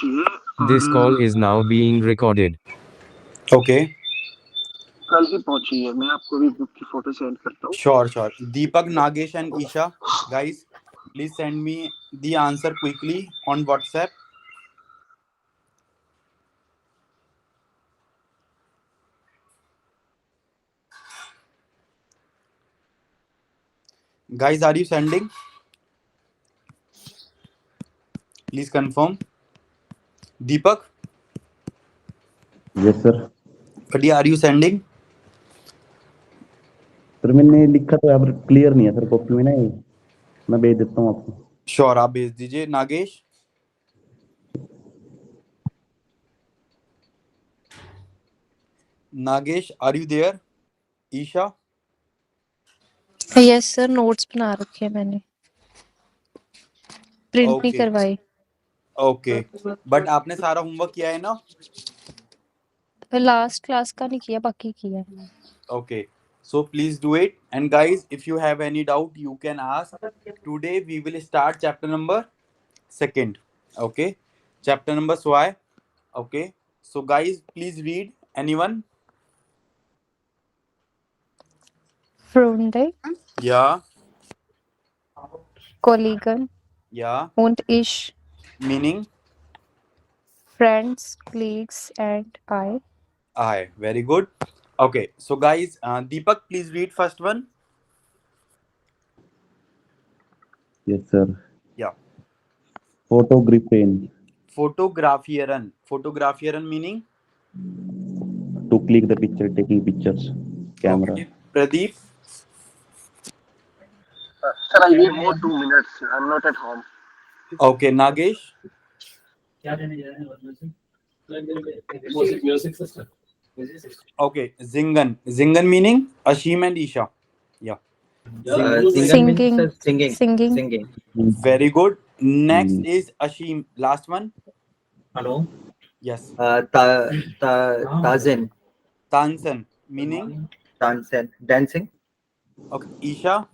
पहुंची है This call और is now being recorded. Okay कल ही पहुंची है। मैं आपको भी बुक की फोटो सेंड करता हूँ। Sure Deepak, Nagesh and Isha, guys please send me the answer quickly on WhatsApp. Guys, are you sending? Please confirm. Deepak, yes sir. buddy, are you sending? Sir मैंने लिखा तो यहाँ पर क्लियर नहीं है सर कॉपी में ना, ये मैं भेज देता हूँ आपको. श्योर आप भेज दीजिए. Nagesh, Nagesh, are you there? Isha, yes sir, notes बना रखे हैं मैंने, प्रिंट नहीं Okay. करवाई. ओके बट आपने सारा होमवर्क किया है ना? लास्ट क्लास का नहीं किया, बाकी किया है. Okay, so please do it. And guys, if you have any doubt, you can ask. Today we will start chapter number 2. Okay, chapter number why. Okay, so guys, please read. Anyone? Freunde, Yeah, Kollegen yeah. und ich, Meaning? friends, colleagues and I. I. Very good. Okay, so guys, Deepak, please read first one. Yes sir. Yeah. फोटोग्राफेन. Photographieren. Photographieren meaning? To click the picture, taking pictures. Camera. Okay. Pradeep. Sir I need more 2 minutes, I am not at home. Okay, Nagesh. क्या देने जा रहे हैं? Music system. Okay, Zingan. Zingan meaning Ashim and Isha. Yeah. Singing. Very good. Next is Ashim. Last one. Hello. Yes. Tazen. Tansan meaning Dancing. okay. Isha.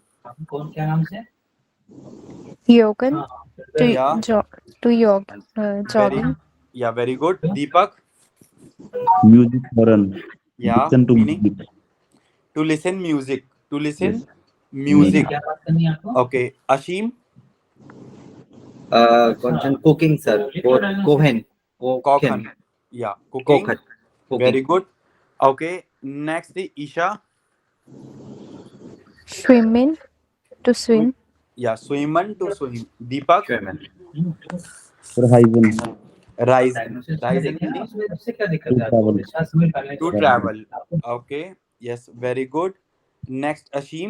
कौन क्या नाम से? Joggen. Yeah. Jogging. Yeah, very good. Deepak. Music foreign. Yeah. Listen to Meaning music. to listen music. To listen Yes. music. क्या बात करनी है आपको? Okay. Ashim. Cooking, sir. Kohen. Kokhan. Yeah. Cooking. Kokhan. Very good. Okay. Next is Isha. Swimming. To swim. Yeah. Swimman to swim. Deepak. Sir, hygiene. Rising. Rising meaning उससे क्या दिक्कत है To आपको? travel. समझ पा रहे to travel. Okay. Yes. Very good. Next, Ashim.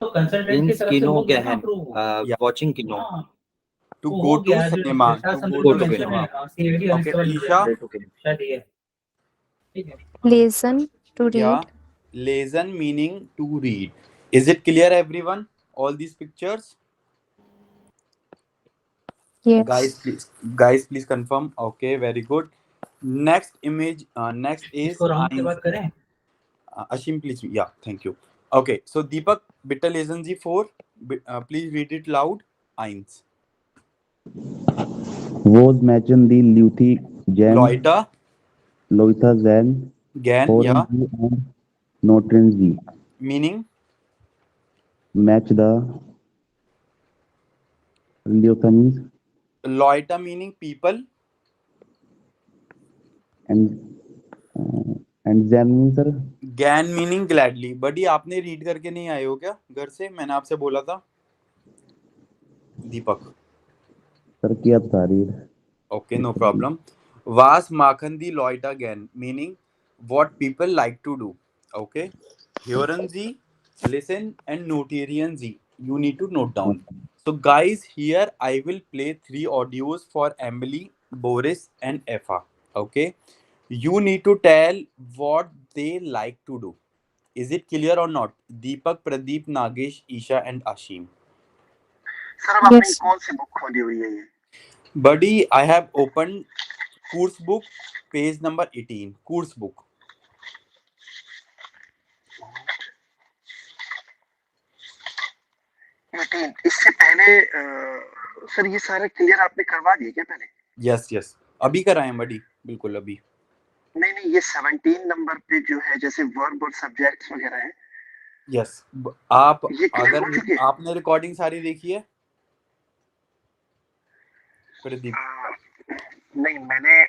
तो consultant की Means तरफ से kino हो गया ना gehen. approve. Yeah. Watching kino. To वो go हो to गया, जो cinema. प्रशासन To में go जो to mention cinema. है, CAD और Okay. इसके बाद Isha. शायद ये है. ठीक है. Listen. To read. Yeah. Listen meaning to read. Is it clear, everyone? All these pictures. Yes. Guys, please confirm. Okay. Very good. Next image. Next is इसको राउंड के बाद करें. Ashim, please. Yeah. Thank you. Okay. So Deepak, bitte lesen Sie vor. Please read it loud. Eins. Was matchen the Luthi Jan. Leute. Zan. Gan. Yeah. And Notrenzi. Meaning. Match the Leothanis Leute meaning people. and Zan means sir. Gan meaning gladly. बड़ी आपने read करके नहीं आए हो क्या घर से? मैंने आपसे बोला था. दीपक. Sir, किया था read. Okay, no problem. Was machen die Leute gern? Meaning what people like to do. Okay. Hören Sie, listen and notieren Sie. You need to note down. So guys, here I will play 3 audios for Emily, Boris and Effa. Okay. You need to tell what they like to do. Is it clear or not? Deepak, Pradeep, Nagesh, Isha and Ashim. Sir अब आपने Yes. कौन सी book खोली हुई है ये? Buddy, I have opened course book, page number 18. Course book. इससे पहले sir ये सारा क्लियर आपने करवा दिया क्या पहले? यस यस, अभी कराएं बडी, बिल्कुल अभी। नहीं ये 17 नंबर पे जो है जैसे वर्ब और सब्जेक्ट्स वगैरह है, यस, आप ये क्लियर हो अगर चुके हैं? आपने रिकॉर्डिंग सारी देखी है प्रदीप? नहीं मैंने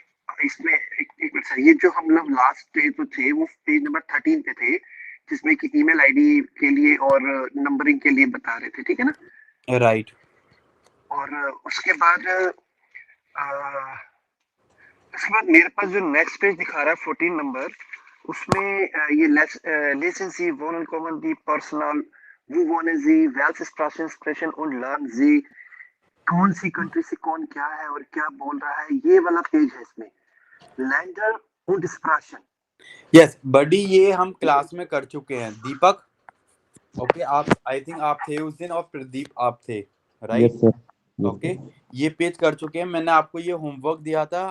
इसमें एक मिनट सर, ये जो हम लोग लास्ट पेज पे थे वो पेज नंबर 13 पे थे, जिसमें कि ईमेल आईडी के लिए और नंबरिंग के लिए बता रहे थे, ठीक है ना? राइट। और उसके बाद मेरे पास जो नेक्स्ट पेज दिखा रहा है 14 नंबर, उसमें ये लेसन सी wollen kommen die Personal, wo wohnen sie, welche Sprachen sprechen und lernen sie, कौन सी कंट्री से कौन क्या है और क्या बोल रहा है, ये वाला पेज है इसमें, लैंडर und Sprachen। यस बडी, ये हम क्लास में कर चुके हैं दीपक। ओके, आप आई थिंक आप थे उस दिन और प्रदीप आप थे, राइट? Yes sir. ओके, ये पेज कर चुके हैं। मैंने आपको ये होमवर्क दिया था,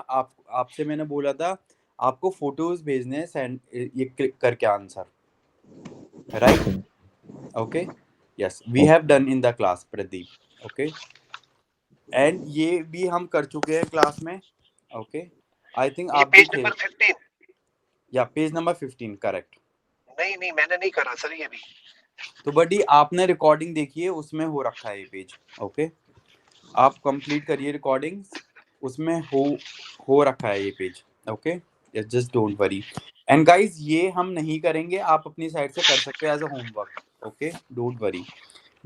आपसे मैंने बोला था आपको फोटोज भेजने, सेंड ये क्लिक करके answer, right? Okay, yes, we have done in the class Pradeep. Okay, and ये भी हम कर चुके हैं क्लास में। ओके, आई थिंक ये आप भी पेज थे, नंबर 15। या पेज नंबर 15, करेक्ट। नहीं मैंने नहीं करा सर ये भी। तो बडी, आपने रिकॉर्डिंग देखी है, उसमें हो रखा है ये पेज। ओके, आप कंप्लीट करिए रिकॉर्डिंग, उसमें हो रखा है ये page. Okay, just don't worry. And guys, ये हम नहीं करेंगे, आप अपनी साइड से कर सकते हैं as a homework. Okay, don't worry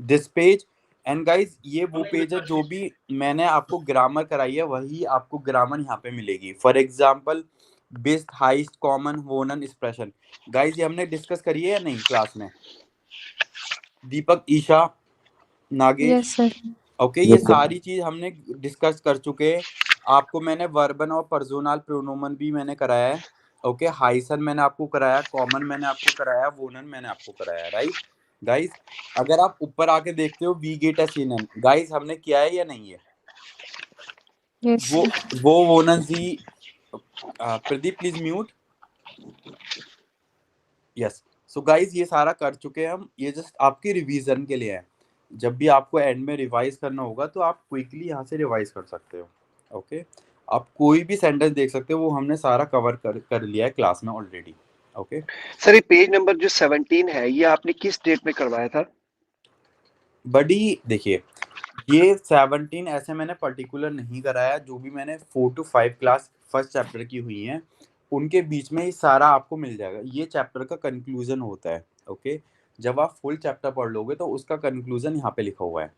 this page. And guys, ये वो पेज है जो भी मैंने आपको ग्रामर कराई है, वही आपको ग्रामर यहाँ पे मिलेगी। फॉर एग्जाम्पल, बेस्ट हाइस्ट कॉमन वोनन एक्सप्रेशन, गाइस ये हमने डिस्कस करी है या नहीं क्लास में? Deepak, Isha, Nagesh, Yes, sir. Okay, ये सारी चीज हमने डिस्कस कर चुके हैं। आपको मैंने वर्बन और पर्सोनल प्रोनोमन भी मैंने कराया है। ओके, हाइसन मैंने आपको कराया, कॉमन मैंने आपको कराया, वोनन मैंने आपको कराया, राइट गाइस? अगर आप ऊपर आके देखते हो we get a seinen, guys हमने किया है या नहीं है? Yes, वो sir. वो वोनन जी, Pradeep please mute. Yes, so guys ये सारा कर चुके हैं हम, ये जस्ट आपकी रिवीजन के लिए है। जब भी आपको एंड में रिवाइज करना होगा तो आप क्विकली यहाँ से रिवाइज कर सकते हो। ओके, आप कोई भी सेंटेंस देख सकते हो, वो हमने सारा कवर कर लिया है क्लास में ऑलरेडी। ओके सर ये पेज नंबर जो 17 है, ये आपने किस डेट में करवाया था? बडी, देखिए ये 17 ऐसे मैंने पर्टिकुलर नहीं कराया, जो भी मैंने 4 to 5 क्लास फर्स्ट चैप्टर की हुई हैं उनके बीच में ये सारा आपको मिल जाएगा। ये चैप्टर का कंक्लूजन होता है। ओके, जब आप फुल चैप्टर पढ़ लोगे तो उसका कंक्लूजन यहाँ पे लिखा हुआ है।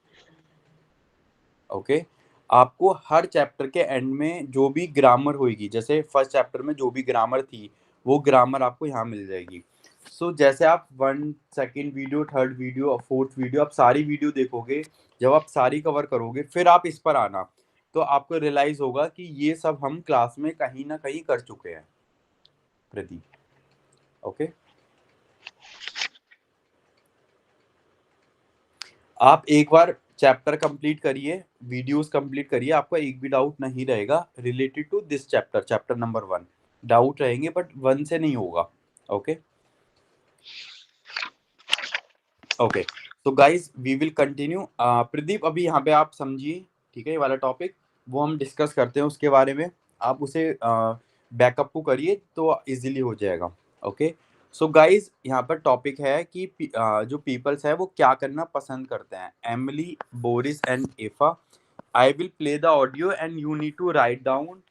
ओके, आपको हर चैप्टर के एंड में जो भी ग्रामर होगी, जैसे फर्स्ट चैप्टर में जो भी ग्रामर थी वो ग्रामर आपको यहाँ मिल जाएगी। सो जैसे आप 1 सेकेंड वीडियो, 3rd वीडियो और 4th वीडियो, आप सारी वीडियो देखोगे, जब आप सारी कवर करोगे फिर आप इस पर आना, तो आपको रियलाइज होगा कि ये सब हम क्लास में कहीं ना कहीं कर चुके हैं प्रदीप। ओके, आप एक बार चैप्टर कंप्लीट करिए, वीडियोस कंप्लीट करिए, आपको एक भी डाउट नहीं रहेगा related to this chapter, chapter number 1। Doubt रहेंगे बट 1 से नहीं होगा। ओके ओके, तो guys we will continue. Pradeep, अभी यहाँ पे आप समझिए, ठीक है? ये वाला टॉपिक वो हम डिस्कस करते हैं, उसके बारे में आप उसे बैकअप को करिए तो इजीली हो जाएगा। ओके, सो गाइज यहाँ पर टॉपिक है कि जो पीपल्स है वो क्या करना पसंद करते हैं। Emily, Boris and Efa. I will play the audio and you need to write down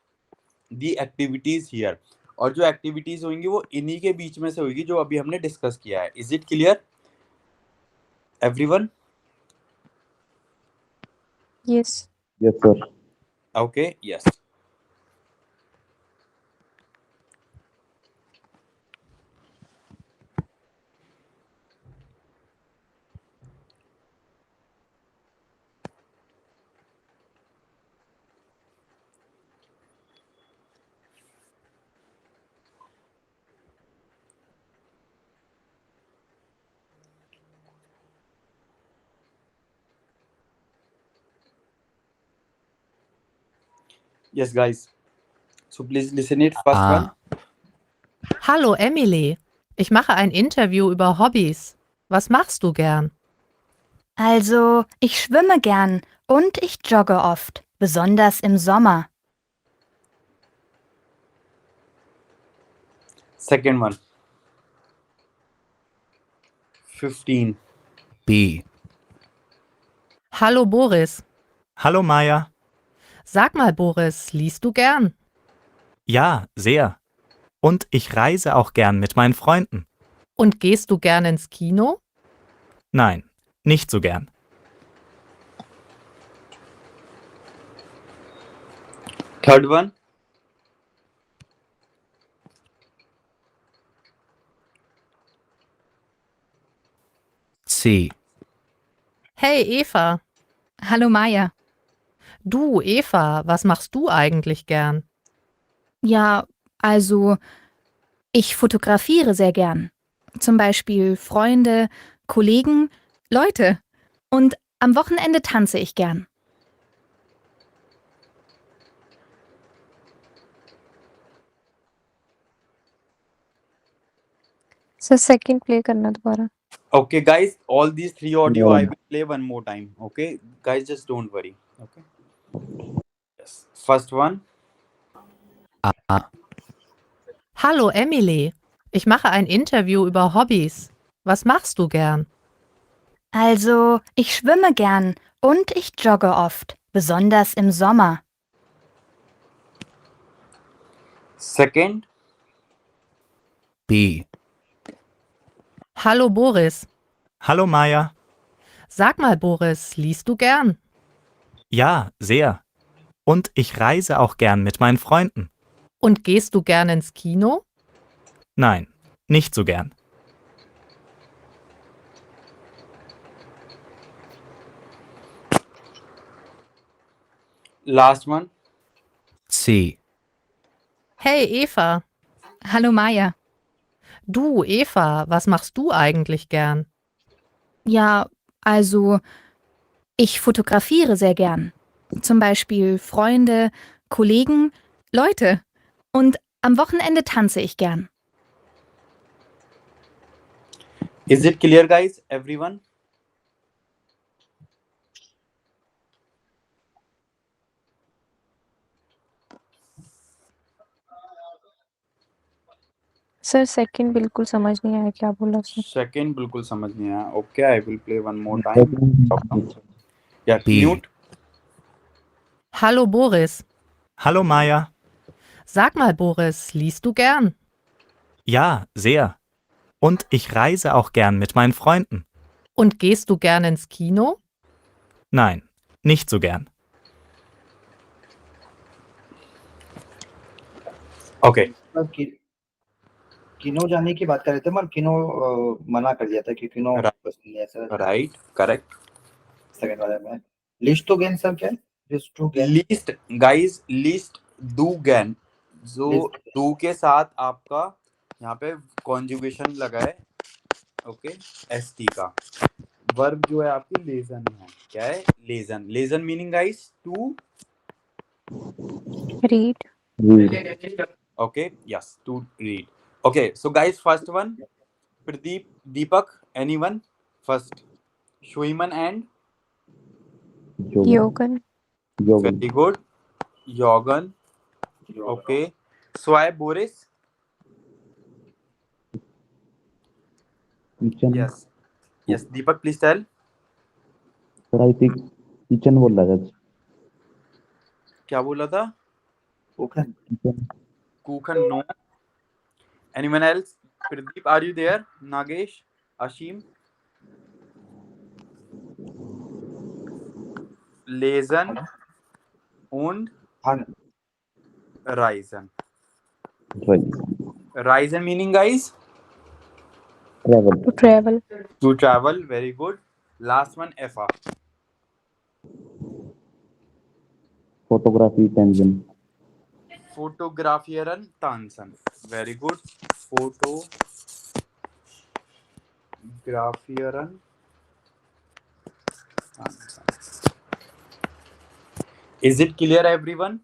the activities here. और जो एक्टिविटीज होंगी वो इन्हीं के बीच में से होगी जो अभी हमने डिस्कस किया है। Is it clear everyone? Yes. Yes, sir. Okay, yes. Yes, guys. So please listen it. First one. Hallo Emily, ich mache ein Interview über Hobbys. Was machst du gern? Also, ich schwimme gern Und ich jogge oft, besonders im Sommer. Second one. 15. B. Hallo Boris. Hallo Maya. Sag mal, Boris, liest du gern? Ja, sehr. Und ich reise auch gern mit meinen Freunden. Und gehst du gern ins Kino? Nein, nicht so gern. Third one. C. Hey Eva. Hallo Maya. Du, Eva, was machst du eigentlich gern? Ja, also ich fotografiere sehr gern. Zum Beispiel Freunde, Kollegen, Leute. Und am Wochenende tanze ich gern. Sir second play करना दोबारा. Okay, guys, all these three audio I will play one more time. Okay, guys, just don't worry. Okay. Yes. First one. A. Hallo Emily. Ich mache ein Interview über Hobbys. Was machst du gern? Also, ich schwimme gern und ich jogge oft, besonders im Sommer. Second. B. Hallo Boris. Hallo Maya. Sag mal, Boris, liest du gern? Ja, sehr. Und ich reise auch gern mit meinen Freunden. Und gehst du gern ins Kino? Nein, nicht so gern. Last one. C. Hey Eva. Hallo Maya. Du, Eva, was machst du eigentlich gern? Ja, also ich fotografiere sehr gern. Zum Beispiel Freunde, Kollegen, Leute. Und am Wochenende tanze ich gern. Is it clear, guys? Everyone? Sir second बिल्कुल समझ नहीं आया क्या बोला sir. Second, बिल्कुल समझ नहीं आया. Okay, I will play one more time. Yeah, B. mute. Hallo Boris. Hallo Maya. Sag mal, Boris, liest du gern? Ja, sehr. Und ich reise auch gern mit meinen Freunden. Und gehst du gern ins Kino? Nein, nicht so gern. Okay. किनो जाने की बात कर रहे थे मगर किनो मना कर दिया था कि किनो Right. पसंद नहीं है सर. Right. Correct. सेकंड वाले में लिस्ट टू गेन सर क्या है? लिस्ट टू गेन Least, guys, least do gan. जो Least. do के साथ आपका यहाँ पे conjugation लगा है. Okay. st का. Verb जो है आपकी लेजन है. क्या है? लेजन. लेजन meaning, guys, to. Read. Okay. Yes, to read. Okay. So, guys, first one. Pradeep, Deepak, anyone? First. Shwiman and. योगन. Very good. Yogan. Okay. Swai, Boris. Kitchen Yes. Yes. Deepak, please tell. Sir I think kitchen बोल रहा था. क्या बोला था? ओखन kitchen Kukan, no. Anyone else? Pradeep, are you there? Nagesh, Ashim. Lesen und Han Reisen. Right Reisen meaning, guys, travel to travel. to travel. Very good. Last one, Efa. Photography टेंशन Fotografieren tanzen. Very good. Fotografieren tanzen. Is it clear, everyone?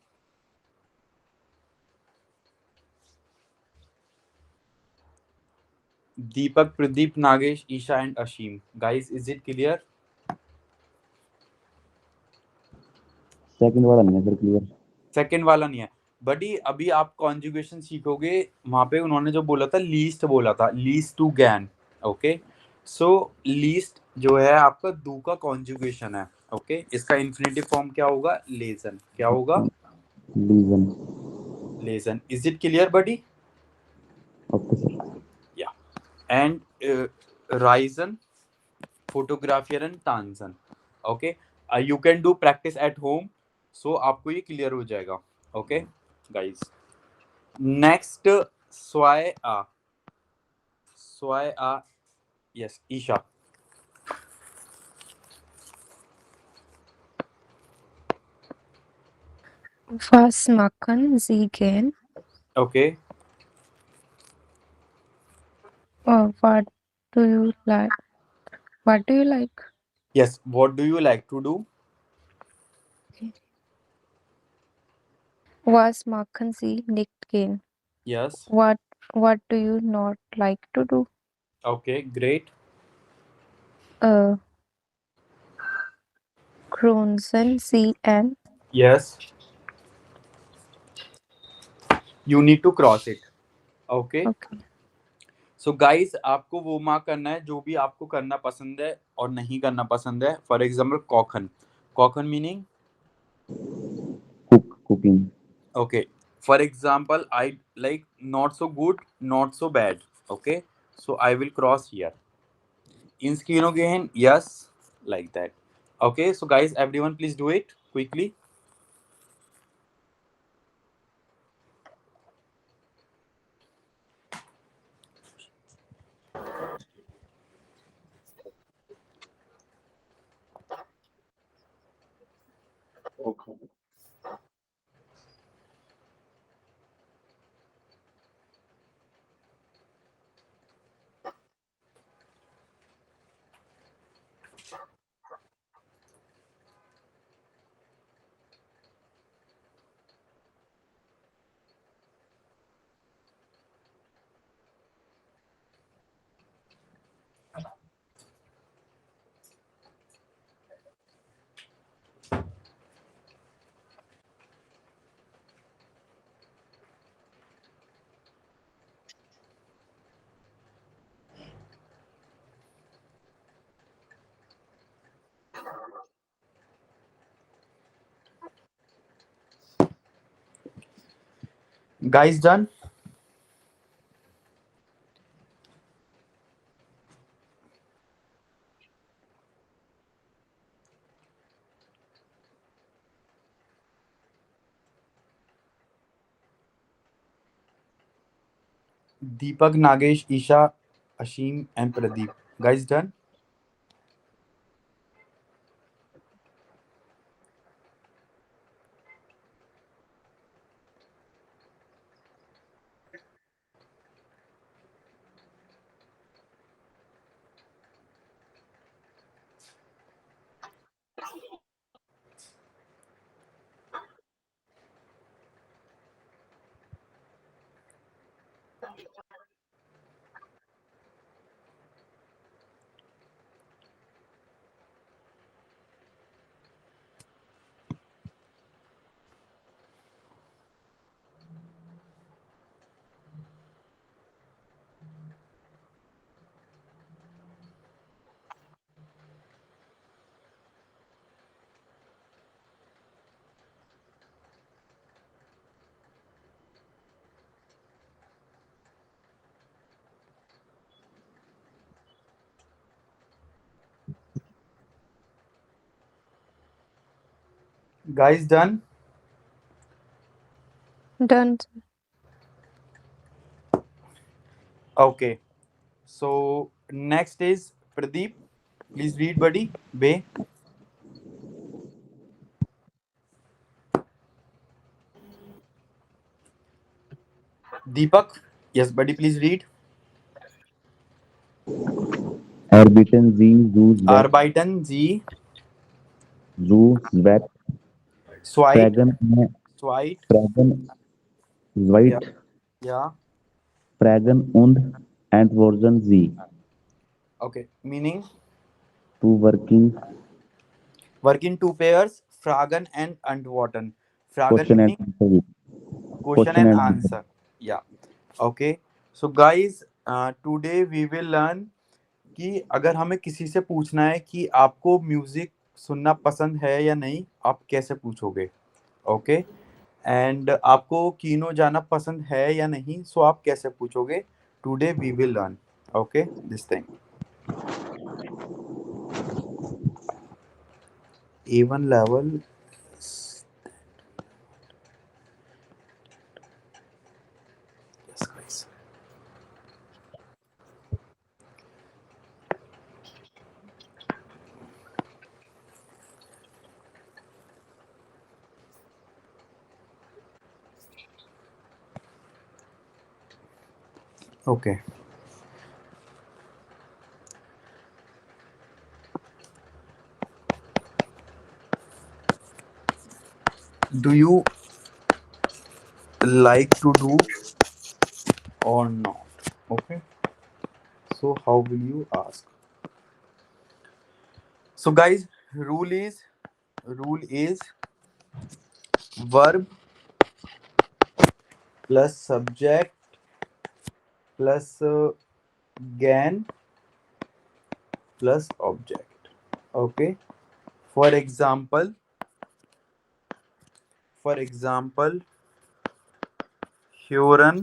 Deepak, Pradeep, Nagesh, Isha, and Ashim. Guys, is it clear? Second वाला नहीं है sir clear. Second वाला नहीं है बडी। अभी आप conjugation सीखोगे, वहां पे उन्होंने जो बोला था लीस्ट बोला था, लीस्ट टू गैन। ओके, सो लीस्ट जो है आपका डू का कॉन्जुगेशन है। ओके, इसका इन्फिनेटिव फॉर्म क्या होगा? लेसन। क्या होगा? लीजन। लेसन। Is it clear buddy? Okay sir. या एंड राइजन, फोटोग्राफियर एंड टांसन। Okay, you can do practice at home, so आपको ये क्लियर हो जाएगा। ओके गाइस, नेक्स्ट स्वाय आ। स्वाय आ, yes Isha. Was machen Sie gern? Okay, What do you like? What do you like? Yes, what do you like to do? Was machen Sie nicht gern? Yes, What do you not like to do? Okay great. Uh, Cruisen Sie an? Yes, you need to cross it. Okay, Okay. So guys आपको वो mark करना है जो भी आपको करना पसंद है और नहीं करना पसंद है। फॉर एग्जाम्पल कॉखन, कॉखन meaning cooking. okay, for example I like not so good, not so bad. Okay, so I will cross here. In Skinogen, yes, like that. Okay, so guys, everyone please do it quickly. Okay. Guys, done? Deepak, Nagesh, Isha, Ashim, and Pradeep. Guys, done? Guys, done? Done. Okay. So next is Pradeep. Please read, buddy. Bay. Deepak. Yes, buddy. Please read. Arbeiten Sie zu Zwett, Arbeiten Sie zu Zwett, Zweit, Fragen, Zweit, Fragen, Zweit, yeah. Fragen und Antworten Sie. Okay. Meaning To working work in two pairs, fragen and antworten. Fragen Question and meaning answer. question and answer. Yeah. Okay. So guys, today we will learn कि अगर हमें किसी से पूछना है कि आपको music सुनना पसंद है या नहीं, आप कैसे पूछोगे. ओके. एंड आपको कीनो जाना पसंद है या नहीं, सो आप कैसे पूछोगे. Today we will learn. Okay, this thing. A1 level. Yes, guys. Okay. Do you like to do or not? Okay. So how will you ask? So guys, rule is verb plus subject plus gan plus object. Okay. For example, hören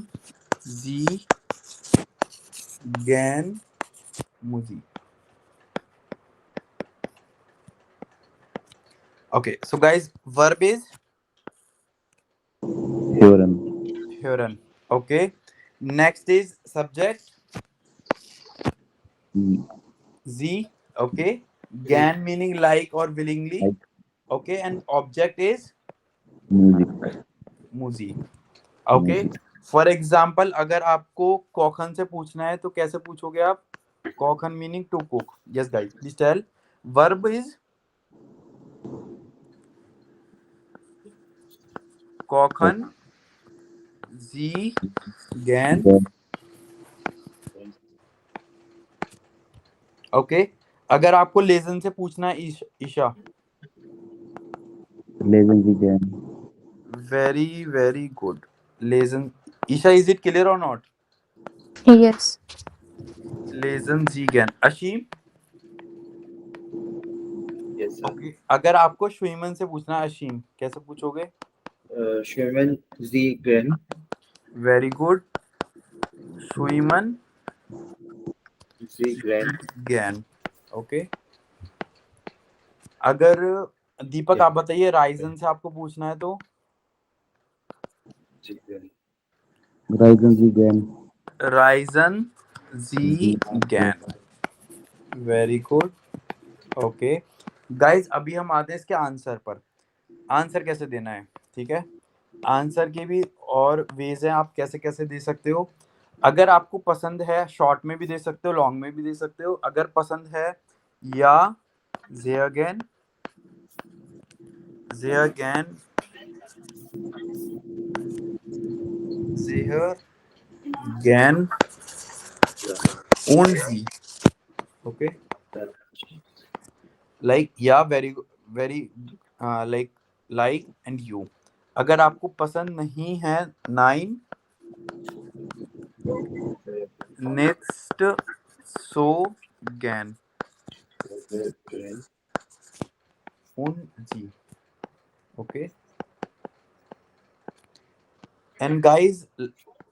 Sie gern Musik? Okay, so guys, verb is hören. Okay. Next is subject Sie. Okay. Gern meaning like or willingly. Like. Okay, and object is Musik. Okay. For example, अगर आपको कोखन से पूछना है तो कैसे पूछोगे आप. कोखन meaning to cook. Yes guys, please tell. Verb is kochen Sie gern. Okay. अगर आपको लेजन से पूछना है Isha. Lesen Sie gern. Very, very good. Lesen. Isha, is it clear or not? Yes. Lesen Sie gern. Ashim? Yes, sir. Okay. अगर आपको श्रीमन से पूछना है अशीम, कैसे पूछोगे. Schwimmen Sie gern? Very good. श्रीमन Sie gern? गैन. ओके. अगर दीपक आप बताइए राइजन से आपको पूछना है तो. Sie gern. Reisen Sie gern. राइजन जी गैन. Very good. ओके गाइज, अभी हम आते हैं इसके आंसर पर. आंसर कैसे देना है, ठीक है. आंसर के भी और वेज हैं, आप कैसे कैसे दे सकते हो. अगर आपको पसंद है शॉर्ट में भी दे सकते हो, लॉन्ग में भी दे सकते हो. अगर पसंद है या जे again sehr gern und sie. Okay, like yeah, very like and you. अगर आपको पसंद नहीं है 9 next so gern und sie. Okay. And guys,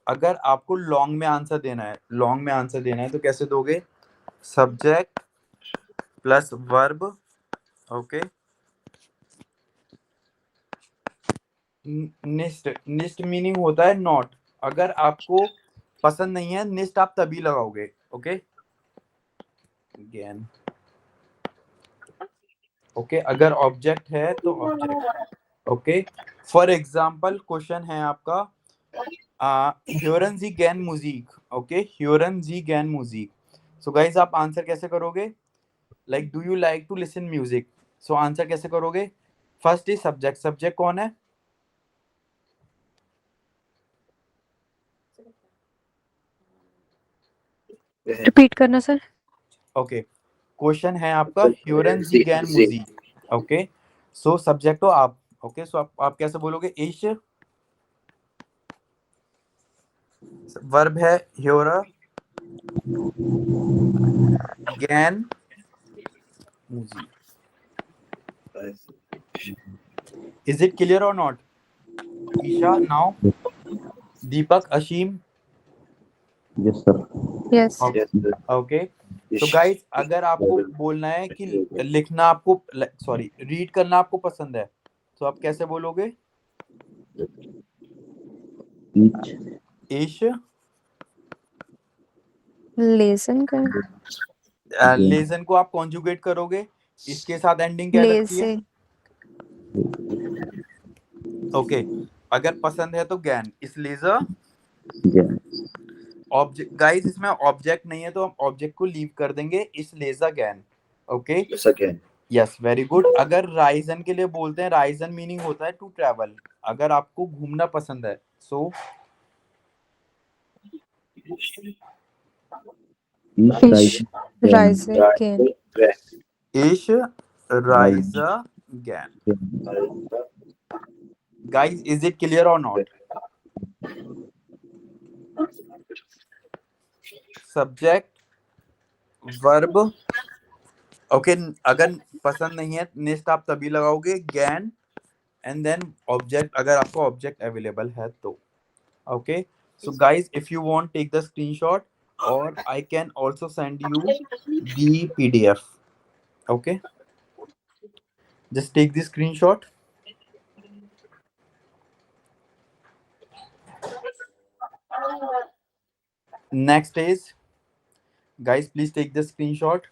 अगर आपको लॉन्ग में आंसर देना है तो कैसे दोगे. Subject plus verb. ओके. निस्ट मीनिंग होता है नॉट. अगर आपको पसंद नहीं है निस्ट आप तभी लगाओगे. ओके. अगेन. ओके. अगर ऑब्जेक्ट है तो object. Okay. For example question है आपका hören Sie gern Musik. Okay, hören Sie gern Musik. So guys, आप आंसर कैसे करोगे. Like, do you like to listen music? So answer कैसे करोगे. First is subject. सब्जेक्ट कौन है. रिपीट करना सर. ओके. क्वेश्चन है आपका hören Sie gern Musik. Okay. So subject हो आप, ओके। सो आप कैसे बोलोगे? इश, वर्ब है höre, gern Musik. Is it clear or not? Isha, now Deepak, Ashim. Yes, sir. Yes. Okay. Yes, sir. Okay. So Ish. guys, अगर आपको बोलना है कि लिखना आपको सॉरी रीड करना आपको पसंद है, तो आप कैसे बोलोगे? Each. इश, Listen कर. लेजन को आप कॉन्जुगेट करोगे, इसके साथ एंडिंग क्या लगती है? Lesen. ओके, अगर पसंद है तो गैन, इस लेजर Gern. ऑब्जेक्ट। गाइस इसमें ऑब्जेक्ट नहीं है तो हम ऑब्जेक्ट को लीव कर देंगे, इस लेजर गैन। Okay, Yes, again. Yes, very good. अगर राइजन के लिए बोलते हैं, राइजन मीनिंग होता है टू ट्रैवल, अगर आपको घूमना पसंद है। So Each Ich Gern. reise gern. इश राइजर गैन। गाइस इज इट क्लियर और नॉट? Subject, verb, okay. अगर पसंद नहीं है नेक्स्ट आप तभी लगाओगे गैन, एंड देन ऑब्जेक्ट, अगर आपको ऑब्जेक्ट अवेलेबल है तो। Okay, so guys if you want take the screenshot, और I can also send you the PDF. Okay, just take the screenshot. Next is, guys, please take the screenshot.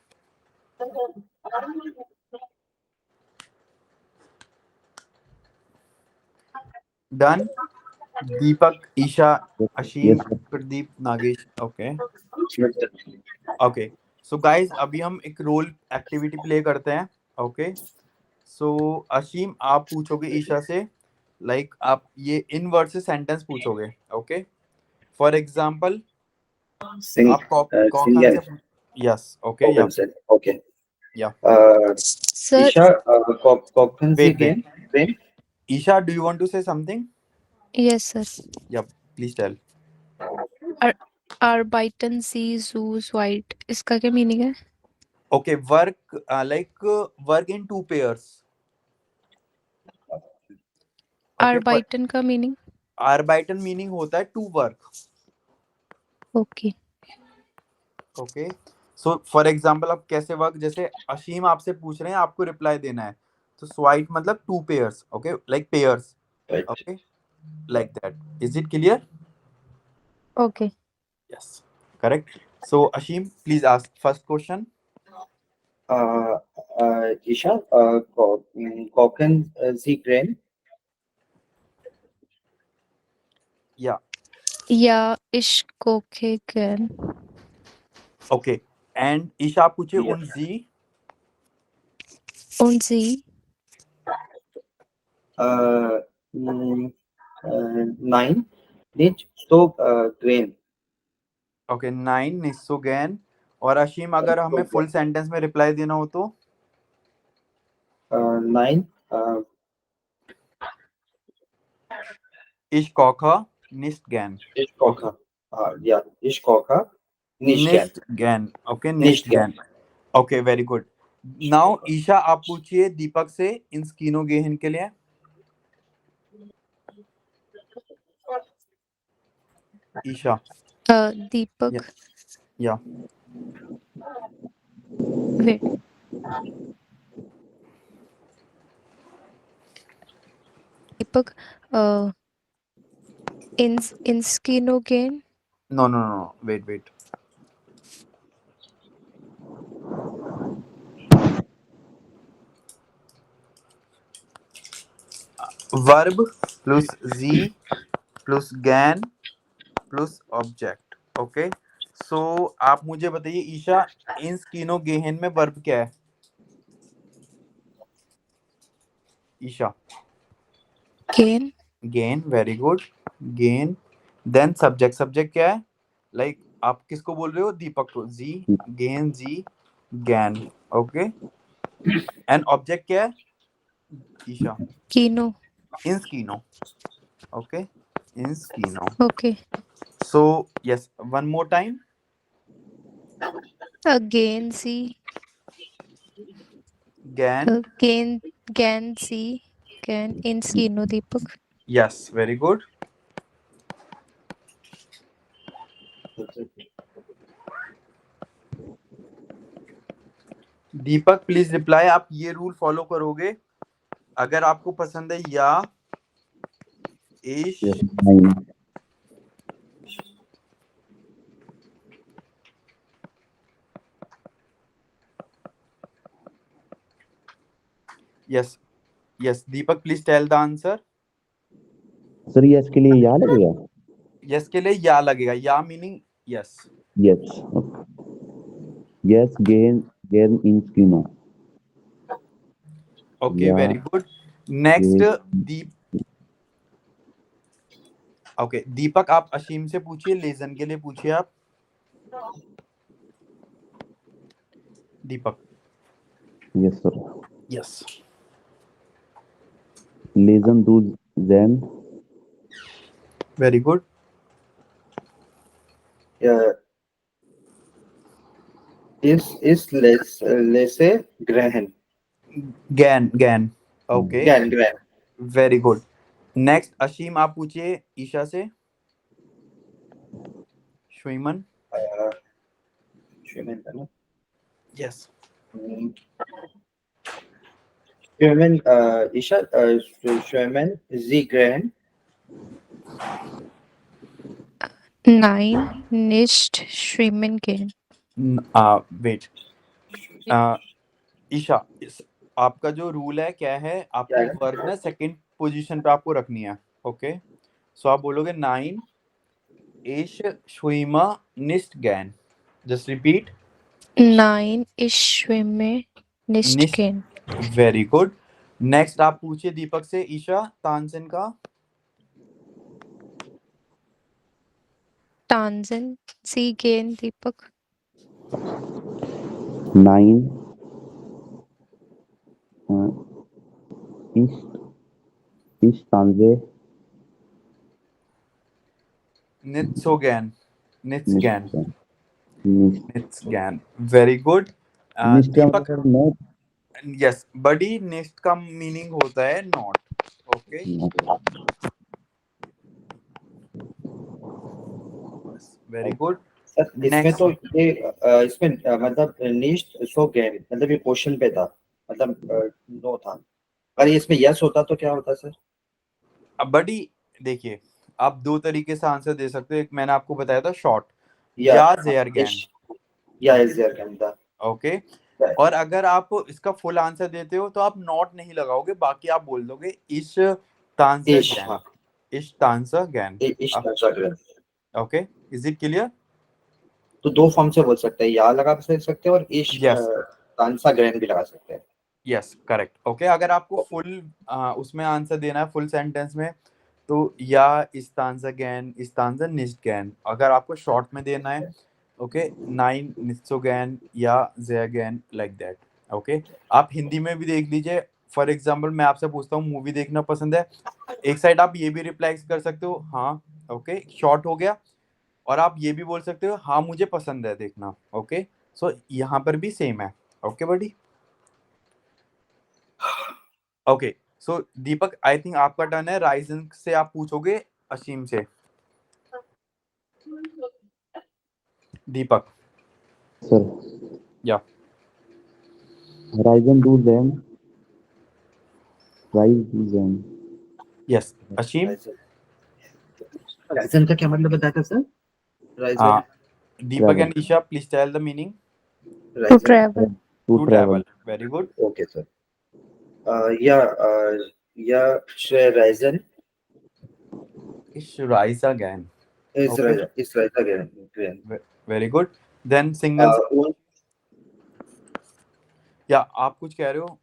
Done. Deepak, Isha, Ashim, Yes, sir. Pradeep, Nagesh. Okay. Okay. So guys, अभी हम एक role activity play करते हैं। Okay. So Ashim, आप पूछोगे ईशा से, like आप ये इन वर्ड से सेंटेंस पूछोगे। Okay, for example Sing. आप कॉकन Sing. से, यस, ओके, या Okay. या Sir, Isha, Cocktail Wait, again. Then. Isha, do you want to say something? yes, sir. या please tell. Arbeiten Sie so weit. इसका क्या मीनिंग है? Okay, work like work in two pairs. Okay, Arbeiten का meaning? Arbeiten meaning होता है to work. Okay. Okay, so for example आप कैसे work, जैसे अशीम आपसे पूछ रहे हैं, आपको रिप्लाई देना है, तो स्वाइट मतलब two pairs. Okay, like pairs. Right. Okay, like that. Is it clear? Okay. Yes, correct. So Ashim, please ask first question. Isha, Cocken Sie grain. Yeah. Ja, ich koche gern. Okay, and Isha आप पूछिए Yeah. उन जी। Und Sie? 9. Nicht so grain. Okay, 9 निस्सोगैन। और अशीम अगर हमें full sentence में reply देना हो तो 9. Ich koche nicht gern. Ich koche. Ja, ich koche nicht gern. Nicht gern. Okay, Nicht nicht gern. Okay, very good. Now Isha आप पूछिए दीपक से इन स्कीनो गेहन के लिए। Isha. Deepak. Yeah. Wait. Deepak, in Skinogen? No. Wait. Verb plus Z plus gan plus object. Okay. So आप मुझे बताइए ईशा, इन स्कीनो गेहन में verb क्या है? Isha. Gain, very good. Gain. Then subject क्या है? Like आप किसको बोल रहे हो? दीपक को। Z, gain, Z, gan. Okay. And object क्या है? Isha. Kino. Inskino. Okay. Inskino. Okay. So yes, one more time. Again, see. Gan. Again, see. Again, in Skino, Deepak. Yes, very good. Deepak please reply. आप ये rule follow करोगे. अगर आपको पसंद है या इश Yes, 9. Yes yes Deepak please tell the answer. Sir yes के लिए या लगेगा. यस के लिए या लगेगा. Yeah meaning yes. Yes. Yes गेन इन स्कीनो. Okay yeah very good. Next गेन. ओके दीपक आप अशीम से पूछिए. लेजन के लिए पूछिए आप. दीपक. Yes sir. यस. लेजन दू जैन. Very good. इस लेसे ग्रहण. गैन गैन. ओके ग्रहण. Very good. नेक्स्ट अशीम आप पूछिए ईशा से. श्रीमन. श्रीमन. Yes. Schwimmen, Isha, schwimmen Sie gern? Nein, nicht schwimmen gehen. Wait. Isha आपका जो रूल है क्या है. क्या है? आपको वर्ग ना सेकंड पोजीशन पे आपको रखनी है. ओके सो आप बोलोगे 9 इश schwimme nicht gern. Just repeat. Nein, ich schwimme nicht Nicht. gern. Very good. Next आप पूछिए दीपक से ईशा तानसेन का. Tanzen Sie gehen, Deepak. 9 ich tanze nicht so gern. Nicht gern. nicht. Nicht gern. Very good. Nicht का दीपक. मतलब no. Yes बडी. Next का meaning होता है not. Okay very good. Sir इसमें तो ये इसमें मतलब निश्ट सो गैर मतलब ये क्वेश्चन पे था. मतलब नो था. अगर इसमें यस होता तो क्या होता सर. अब बडी देखिए आप दो तरीके से आंसर दे सकते हो. एक मैंने आपको बताया था शॉर्ट या या जेयर गैन. या इज देयर कैन था. ओके और अगर आप इसका फुल आंसर देते हो तो आप नॉट नहीं लगाओगे. बाकी आप बोल दोगे इश तांसर इश. गैन. इश तांसर गैन. इश तांसर. Okay is it clear. तो दो फॉर्म से बोल सकते हैं. या लगा सकते हैं और इश Yes. तांसा ग्रैंड भी लगा सकते हैं. Yes correct. ओके अगर आपको फुल उसमें आंसर देना है फुल सेंटेंस में तो या इस्तांजा गैन इस्तांजा निस्ट गैन. अगर आपको शॉर्ट में देना है ओके 9 निस्सो गैन या जेया गैन लाइक दैट. ओके आप हिंदी में भी देख लीजिए. फॉर एग्जांपल मैं आपसे पूछता हूँ मूवी देखना पसंद है. एक साइड आप ये भी रिप्लाई कर सकते हो हाँ. ओके शॉर्ट हो गया. और आप ये भी बोल सकते हो हाँ मुझे पसंद है देखना. ओके सो यहाँ पर भी सेम है. Okay buddy. Okay so Deepak I think आपका टर्न है. राइजन से आप पूछोगे अशीम से. दीपक. सर. या Reisen du them. Reisen. Yes Ashim. राइजन का क्या मतलब बताया था सर. राइजन. Deepak and Isha please tell the meaning. To travel. To to travel. Travel. Very good. Okay sir. या राइजन इश राइज अगेन. इज राइजन ग्रैंड. Very good. देन सिंगल. या आप कुछ कह रहे हो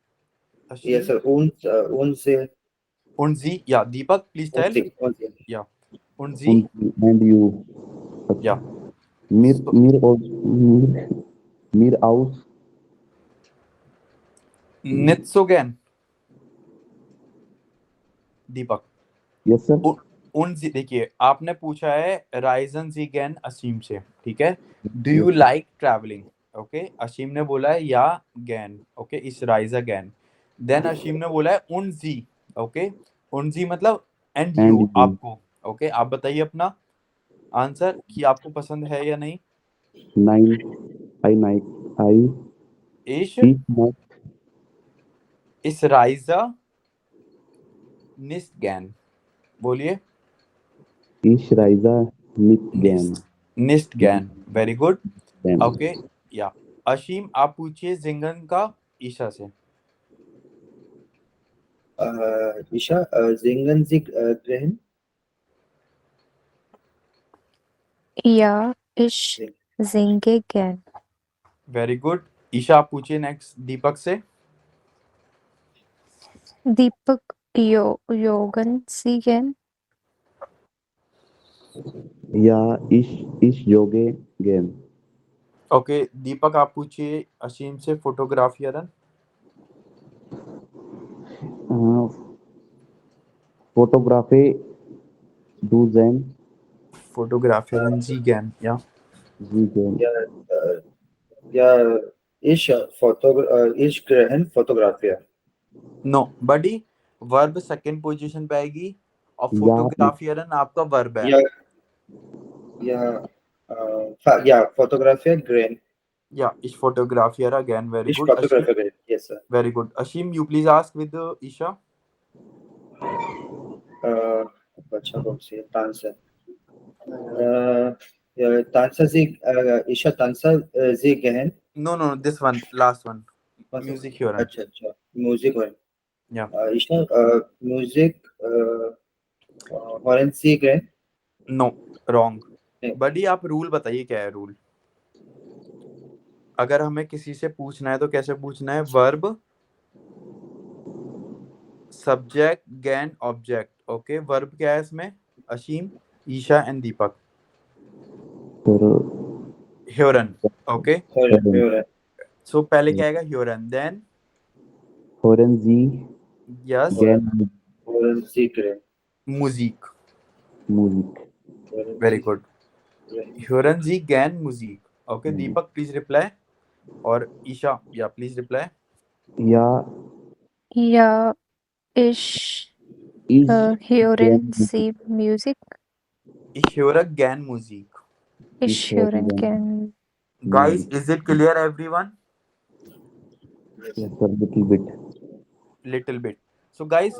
अशीम. Yes sir. उन से उनजी. या दीपक प्लीज टेल. या उनजी. And you. या Mir aus. निट्सो गैन. दीपक यस सर। देखिए आपने पूछा है राइजन जी गैन असीम से, ठीक है। Do you like travelling? Okay, Aseem ने बोला है या गैन, ओके, इस राइजा गैन। देन असीम ने बोला है उन जी, ओके, उन जी मतलब एंड एंड यू, यू। आपको। ओके, आप बताइए अपना आंसर कि आपको पसंद है या नहीं। 9 आई नाइक आई इश ईच नाइट इस राइजा निस्ट गैन, बोलिए। ईश राइजा निक गैन। निस्ट गैन, वेरी गुड। गैन। ओके, या अशीम आप पूछिए जिंगन का ईशा से। Isha, singen Sie gern? Ja, ich singe gern. Very good. Isha आप पूछिए नेक्स्ट दीपक से। Deepak, Yogan Sie gern? या ईश योगे गैन। ओके, दीपक आप पूछिए अशीम से फोटोग्राफियरन। फोटोग्राफी डू जैन फोटोग्राफियरन जी गैन, या जी गैन। Ja, ja, ich gern Fotografier. No buddy, verb second position पे आएगी और या फोटोग्राफियरन आपका वर्ब है। Ja, ja, ja, Fotografier gern. या इस फोटोग्राफियर अगेन, very Ich good Ashim. Fotografier gern. Yes, sir. Very good Ashim, you please ask with Isha. अच्छा, कौन सी है? Tanza. Ja, Tanza Sie, Isha Tanza Sie gern? No no, this one, last one, Was ist? म्यूजिक हियरन। अच्छा, अच्छा, Musik hören. या Isha, Musik hören Sie gern? No, wrong. नहीं. Buddy आप रूल बताइए, क्या है रूल। अगर हमें किसी से पूछना है तो कैसे पूछना है, वर्ब सब्जेक्ट गैन ऑब्जेक्ट। ओके, वर्ब क्या है इसमें, अशीम, ईशा एंड दीपक। ह्योरन, ओके। Hören, hören. सो पहले क्या आएगा, ह्योरन, देन होरन जी यस गैन Hören Sie gern? म्यूजिक, म्यूजिक। Hören very Sie good. gern? ह्योरन जी गैन म्यूजिक। ओके, दीपक प्लीज रिप्लाई, और ईशा या प्लीज रिप्लाई। या Ja, ich इज hören गैन Sie Musik? ह्योर गैन म्यूजिक। Ich höre gern. Guys, is it clear everyone? Yes sir, little bit. Little bit. So guys,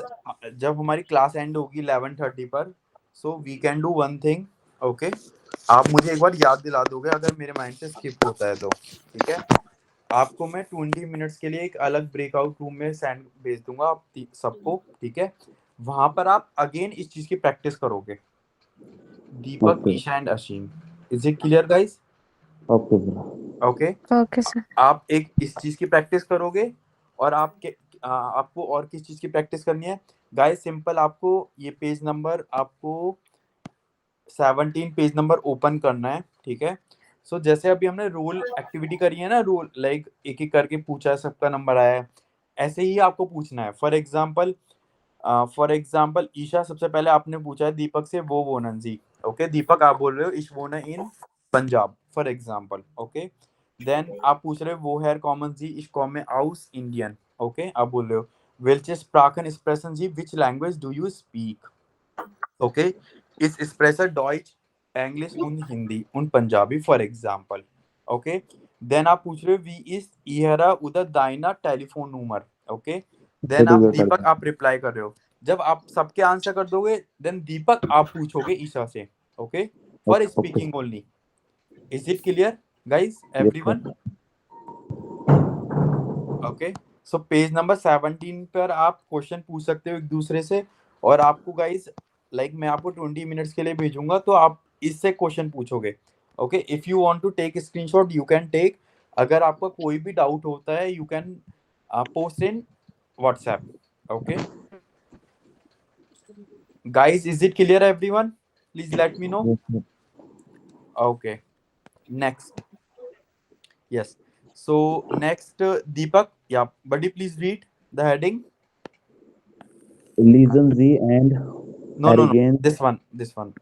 जब हमारी क्लास एंड होगी 11:30 पर, so we can do one thing. Okay, आप मुझे एक बार याद दिला दोगे अगर मेरे माइंड से स्किप होता है तो, ठीक है। आपको मैं 20 मिनट्स के लिए एक अलग ब्रेकआउट रूम में सेंड भेज दूंगा आप सबको, ठीक है। वहां पर आप अगेन इस चीज की प्रैक्टिस करोगे, Deepak, okay Isha and Ashim. Is it clear guys? Okay sir. Okay, Okay, sir. आप एक इस चीज की प्रैक्टिस करोगे, और आपको और किस चीज की प्रैक्टिस करनी है गाइस, सिंपल। आपको ये पेज नंबर, आपको 17 पेज नंबर ओपन करना है, ठीक है। सो जैसे अभी हमने रोल एक्टिविटी करी है ना, रोल लाइक एक एक करके पूछा है, सबका नंबर आया है, ऐसे ही आपको पूछना है। फॉर एग्जाम्पल ईशा, सबसे पहले आपने पूछा है दीपक से वो वोनन जी। ओके, दीपक आप बोल रहे हो इश वोन इन Punjab, for example. Okay, then आप पूछ रहे हो वो हेयर कॉमन जी इश कॉमे आउस इंडियन। ओके, आप बोल रहे हो विल्चेस प्राकन एक्सप्रेशन जी which language do you speak. Okay, इस एक्सप्रेशन डॉइच इंग्लिश उन हिंदी उन Punjabi, for example. Okay, then आप पूछ रहे हो वी इज इहरा उधर दाइना टेलीफोन नंबर। ओके, देन आप दीपक आप रिप्लाई कर रहे हो। जब आप सबके आंसर कर दोगे, देन दीपक आप पूछोगे ईशा से, okay, for okay speaking only. Is it clear guys yes everyone? Sir. Okay, so page number 17 पर आप क्वेश्चन पूछ सकते हो एक दूसरे से, और आपको गाइस लाइक मैं आपको 20 मिनट्स के लिए भेजूंगा, तो आप इससे क्वेश्चन पूछोगे। Okay, if you want to take screenshot you can take. अगर आपका कोई भी डाउट होता है you can post in WhatsApp. Okay guys, is it clear everyone? Please let me know. Okay, next, yes, so next Deepak, yeah buddy, please read the heading. Legency and No, no, no. arrogance. This one.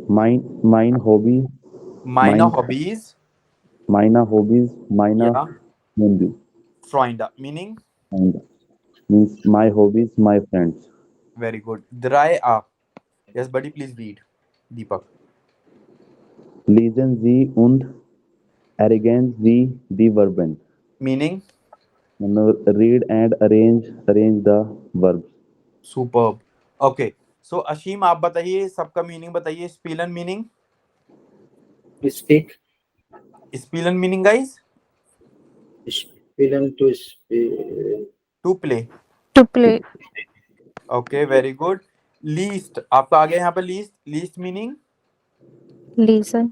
Mine hobby. Meine Mine hobbies. Meine hobbies. Meine Yeah. Freunde. Freunde. Meaning? And means my hobbies, my friends. Very good. Drei A. Yes, buddy, please read. Deepak. Legency und arrogance the verben. Meaning? Read and arrange the verbs. Superb. Okay. So Ashim आप बताइए सबका meaning बताइए. स्पीलन meaning. Speak. स्पीलन meaning guys. Spielen to speak. To play. To play. Okay very good. लीस्ट आपका आ गया यहाँ पे. लीस्ट meaning. Listen.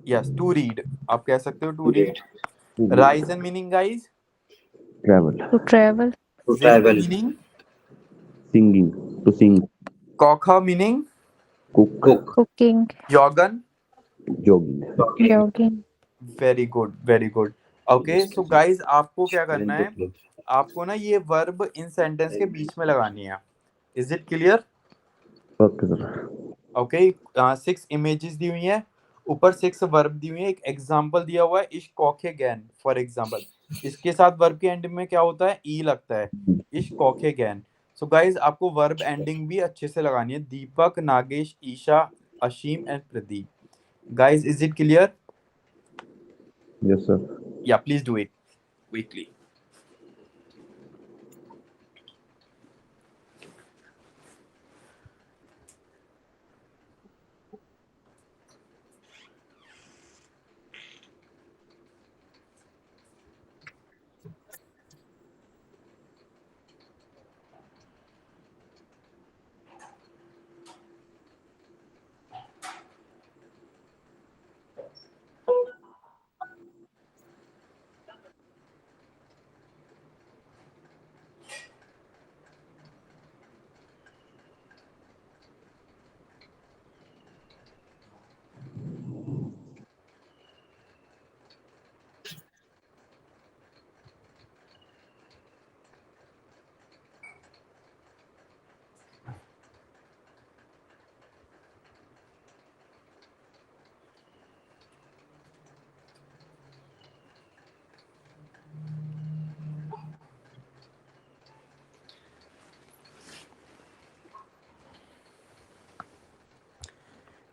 Yes. To read आप कह सकते हो. To read. राइजन meaning guys. Travel. To travel. To travel. Meaning. Singing. To sing. कॉखा मीनिंग. Cook. Cook. Cooking. योगन. Jogging. Jogging. Very good. Okay so guys आपको क्या करना है. आपको ना ये वर्ब इन सेंटेंस के बीच में लगानी है. Is it clear? Okay, sir. Okay. 6 images दी हुई हैं. ऊपर 6 वर्ब दी हुई है. एक एग्जांपल दिया हुआ है. इश कॉखे गैन फॉर एग्जांपल. इसके साथ वर्ब के एंड में क्या होता है. ई लगता है. इश कॉखे गैन. सो गाइस आपको वर्ब एंडिंग भी अच्छे से लगानी है. Deepak, Nagesh, Isha, Ashim and Pradeep. Guys is it clear? Yes, sir. या please do it quickly.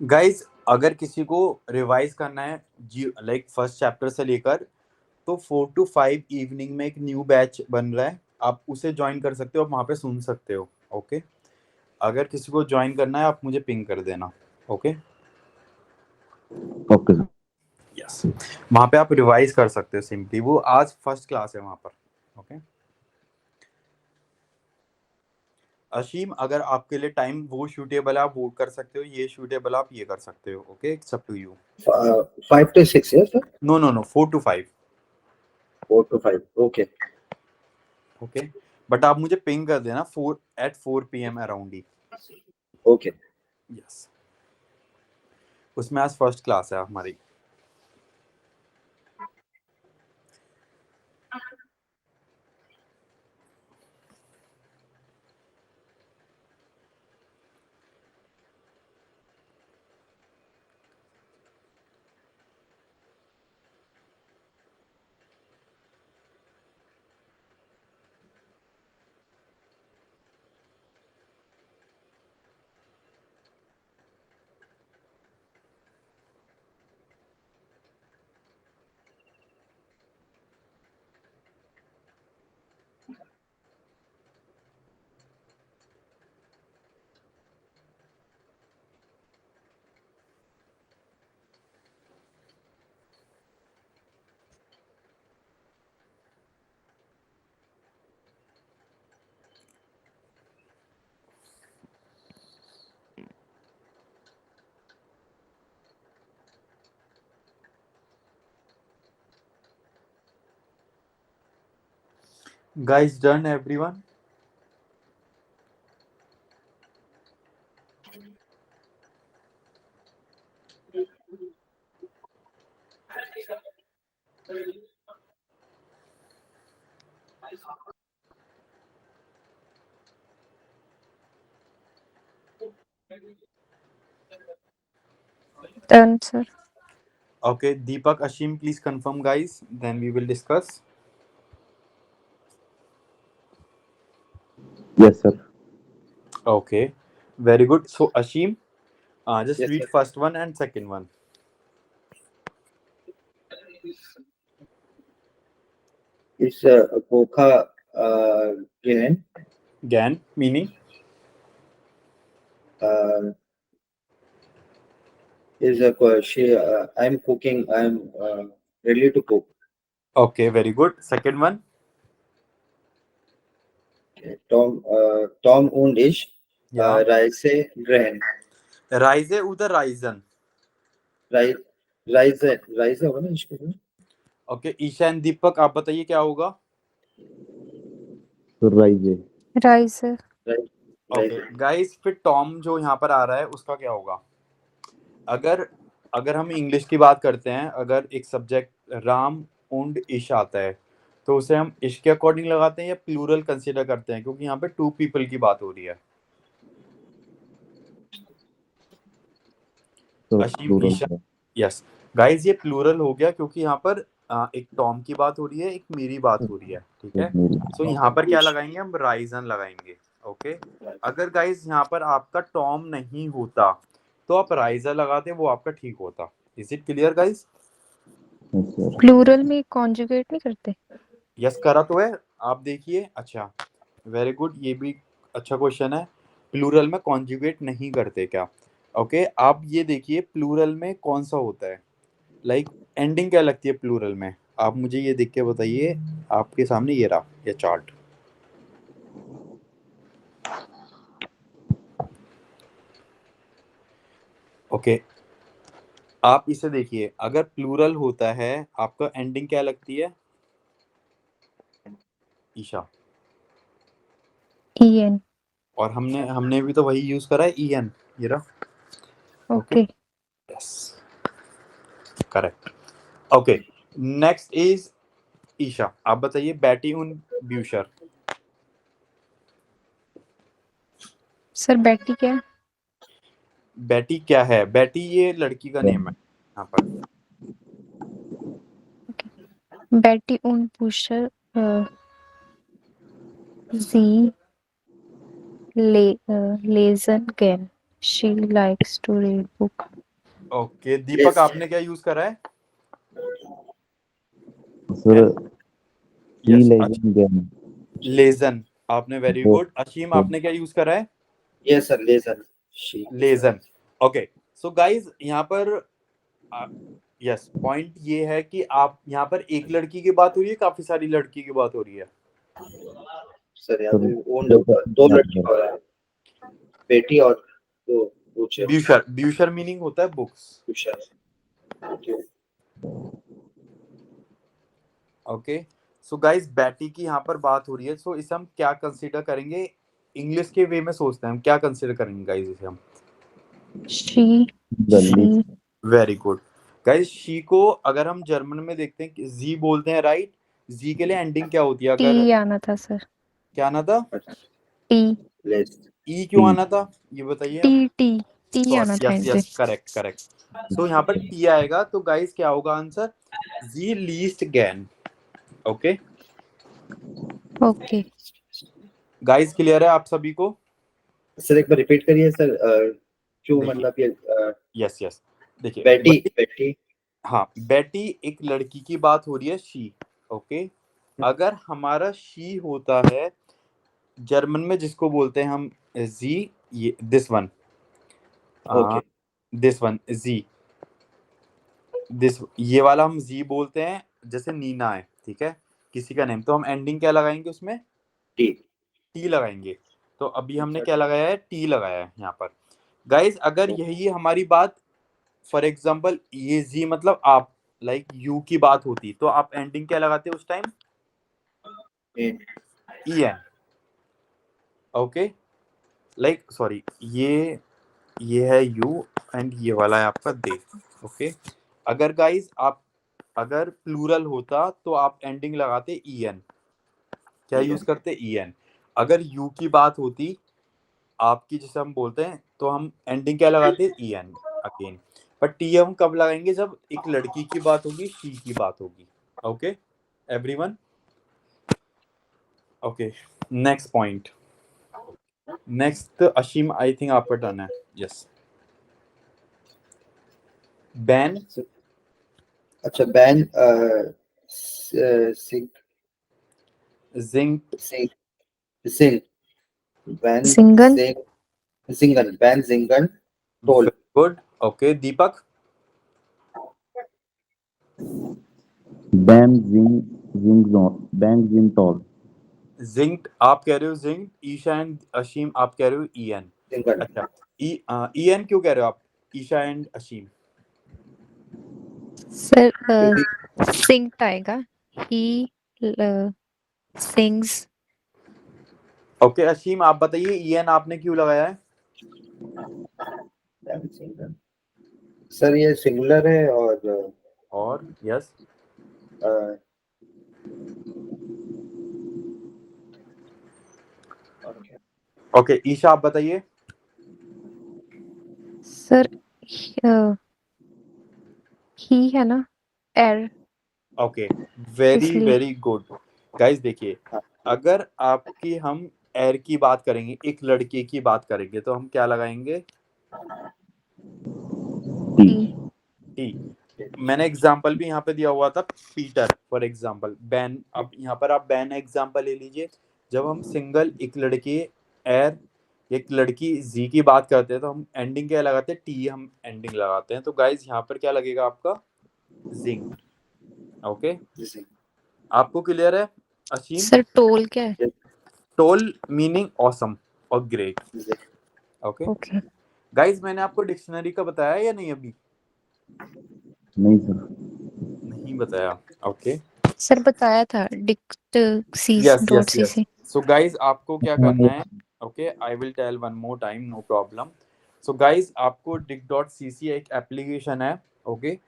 Guys अगर किसी को रिवाइज करना है लाइक फर्स्ट चैप्टर से लेकर तो 4 to 5 इवनिंग में एक न्यू बैच बन रहा है. आप उसे ज्वाइन कर सकते हो. आप वहाँ पे सुन सकते हो. ओके. अगर किसी को ज्वाइन करना है आप मुझे पिंग कर देना. ओके. Okay, sir. यस. वहाँ पे आप रिवाइज कर सकते हो सिंपली. वो आज फर्स्ट क्लास है वहाँ पर. ओके. अशीम अगर आपके लिए टाइम वो शूटेबल है आप वोट कर सकते हो. ये शूटेबल आप ये कर सकते हो. Okay. It's up to you. 5 to 6, yes, sir? No 4 to 5. 4 to 5. Okay. Okay. But आप मुझे पिंग कर देना 4 PM अराउंड ही. Okay. यस. उसमें आज फर्स्ट क्लास है हमारी. Guys, done everyone? Done, sir. Okay, Deepak, Ashim, please confirm, guys. Then we will discuss. Yes, sir. Okay, very good. So Ashim, just Yes, read sir. first one and second one. It's Bokha Gan. Gan meaning Is she? I'm cooking. I'm ready to cook. okay, very good. Second one, Okay. Tom und ich yeah. reise gehen. Rise उधर Ryzen. Reise होगा ना इसको? Okay, Isha and दीपक आप बताइए क्या होगा. So rise. Rise, sir. Okay guys, फिर Tom जो यहाँ पर आ रहा है उसका क्या होगा. अगर हम इंग्लिश की बात करते हैं, अगर एक सब्जेक्ट राम उंड इश आता है तो उसे हम इश के अकॉर्डिंग लगाते हैं या प्लूरल कंसीडर करते हैं, क्योंकि यहाँ पे 2 पीपल की बात हो रही है. So अशीम, plural. ईशा. यस गाइस, ये प्लूरल हो गया क्योंकि यहाँ पर एक टॉम की बात हो रही है, एक मेरी बात हो रही है. ठीक है, सो यहाँ पर क्या लगाएंगे हम, राइजन लगाएंगे. ओके, अगर गाइस यहाँ पर आपका टॉम नहीं होता तो आप राइजर लगाते, वो आपका ठीक होता. Is it clear guys? Yes, sir. Plural में कॉन्जुगेट नहीं करते. यस करा तो है, आप देखिए. अच्छा, वेरी गुड, ये भी अच्छा क्वेश्चन है. प्लूरल में कॉन्जुगेट नहीं करते क्या? ओके, आप ये देखिए प्लूरल में कौन सा होता है, लाइक एंडिंग क्या लगती है प्लूरल में, आप मुझे ये देख के बताइए. आपके सामने ये रहा ये चार्ट. ओके, आप इसे देखिए, अगर प्लूरल होता है आपका एंडिंग क्या लगती है ईशा? EN. और हमने भी तो वही यूज करा है, EN. ये रहा. Okay. Yes, correct. Okay, next is Isha. आप बताइए बैटी उन ब्यूशर. सर बैटी क्या है? बैटी क्या है? बैटी ये लड़की का नेम है यहाँ पर. बैटी उन पुशर जी लेजन गेन. She likes to read book. Okay, Deepak Yes. आपने क्या यूज करा है? Sir, he Yes, legend again. लेजन आपने, वेरी गुड. अशीम आपने क्या यूज करा है? Yes, sir. Lezen. She. लेजन. ओके, सो गाइज यहाँ पर यस पॉइंट ये है कि आप यहाँ पर एक लड़की की बात हो रही है, काफी सारी लड़की की बात हो रही है. सर यहाँ पे दो लड़की हो रहा है. बेटी और दो बच्चे. ब्यूशर. ब्यूशर मीनिंग होता है बुक्स. ओके, सो गाइज बैटी की यहाँ पर बात हो रही है, सो इसे हम क्या कंसीडर करेंगे? इंग्लिश के वे में सोचते हैं हम, क्या कंसीडर करेंगे गाइज इसे हम? She. Very good guys. She को अगर हम जर्मन में देखते हैं जी बोलते हैं, राइट. जी के लिए एंडिंग क्या होती है? अगर T आना था सर. क्या आना था? T. ई क्यों आना था ये बताइए. T आना था. Yes, correct. सो यहाँ पर टी आएगा, तो गाइज क्या होगा आंसर? जी लीस्ट गैन. Okay Okay. गाइज, क्लियर है आप सभी को? सर एक बार रिपीट करिए सर. क्यों देखिए. मतलब ये यस देखिए, बेटी. हाँ, बेटी एक लड़की की बात हो रही है, शी. ओके, अगर हमारा शी होता है जर्मन में जिसको बोलते हैं हम जी, ये this one. Okay. This one जी, दिस ये वाला हम जी बोलते हैं. जैसे नीना है, ठीक है, किसी का नेम, तो हम एंडिंग क्या लगाएंगे उसमें? टी लगाएंगे. तो अभी हमने क्या लगाया है? टी लगाया है यहाँ पर. गाइज अगर यही हमारी बात, फॉर एग्जाम्पल ये जी मतलब आप, लाइक यू की बात होती, तो आप एंडिंग क्या लगाते उस time? EN. Okay, like sorry, ये है यू एंड ये वाला है आपका दे. ओके, अगर गाइज आप अगर प्लूरल होता तो आप एंडिंग लगाते EN. क्या यूज करते? EN. अगर यू की बात होती आपकी, जैसे हम बोलते हैं, तो हम एंडिंग क्या लगाते हैं, ई एन अगेन। पर टी हम कब लगाएंगे, जब एक लड़की की बात होगी, शी की बात होगी। Okay everyone, okay next point. Next Ashim, आई थिंक आपका टर्न है। यस, बैन, अच्छा बैन सिंग जिंक, सिंग सिंग बैन Singan. सिंग सिंगन बैन सिंगन टोल गुड। ओके दीपक, बैम बैंग जिंग टॉल। जिंक आप कह रहे हो, जिंक। ईशा एंड अशीम आप कह रहे हो ई एन। सिंगन अच्छा ई एन क्यों कह रहे हो आप, ईशा एंड अशीम? Sir, क्योंकि sing आएगा. He sings. ओके अशीम आप बताइए, ई एन आपने क्यों लगाया है? बैन सिंगन सर ये सिंगुलर है और यस, ओके ईशा आप बताइए। Sir, he है ना? Air. ओके वेरी इसलिए. Very good guys. देखिए अगर आपकी हम एयर की बात करेंगे, एक लड़के की बात करेंगे, तो हम क्या लगाएंगे, टी। टी। मैंने एग्जांपल भी यहाँ पे दिया हुआ था, पीटर फॉर एग्जांपल, बैन। अब यहाँ पर आप बैन एग्जांपल ले लीजिए। जब हम सिंगल एक लड़के एयर, एक लड़की जी की बात करते हैं, तो हम एंडिंग क्या लगाते हैं, टी हम एंडिंग लगाते हैं। तो गाइस यहाँ पर क्या लगेगा आपका, जिंग। ओके आपको क्लियर है अशीम? Sir, टोल क्या है? टोल मीनिंग ऑसम और ग्रेट। Okay Okay. गाइस, मैंने आपको डिक्शनरी का बताया या नहीं अभी? नहीं सर। नहीं बताया। ओके सर बताया था dict C S dot S C S. C. So guys आपको क्या करना है, okay I will tell one more time, no problem. So guys आपको dict.cc एक एप्लीकेशन है। ओके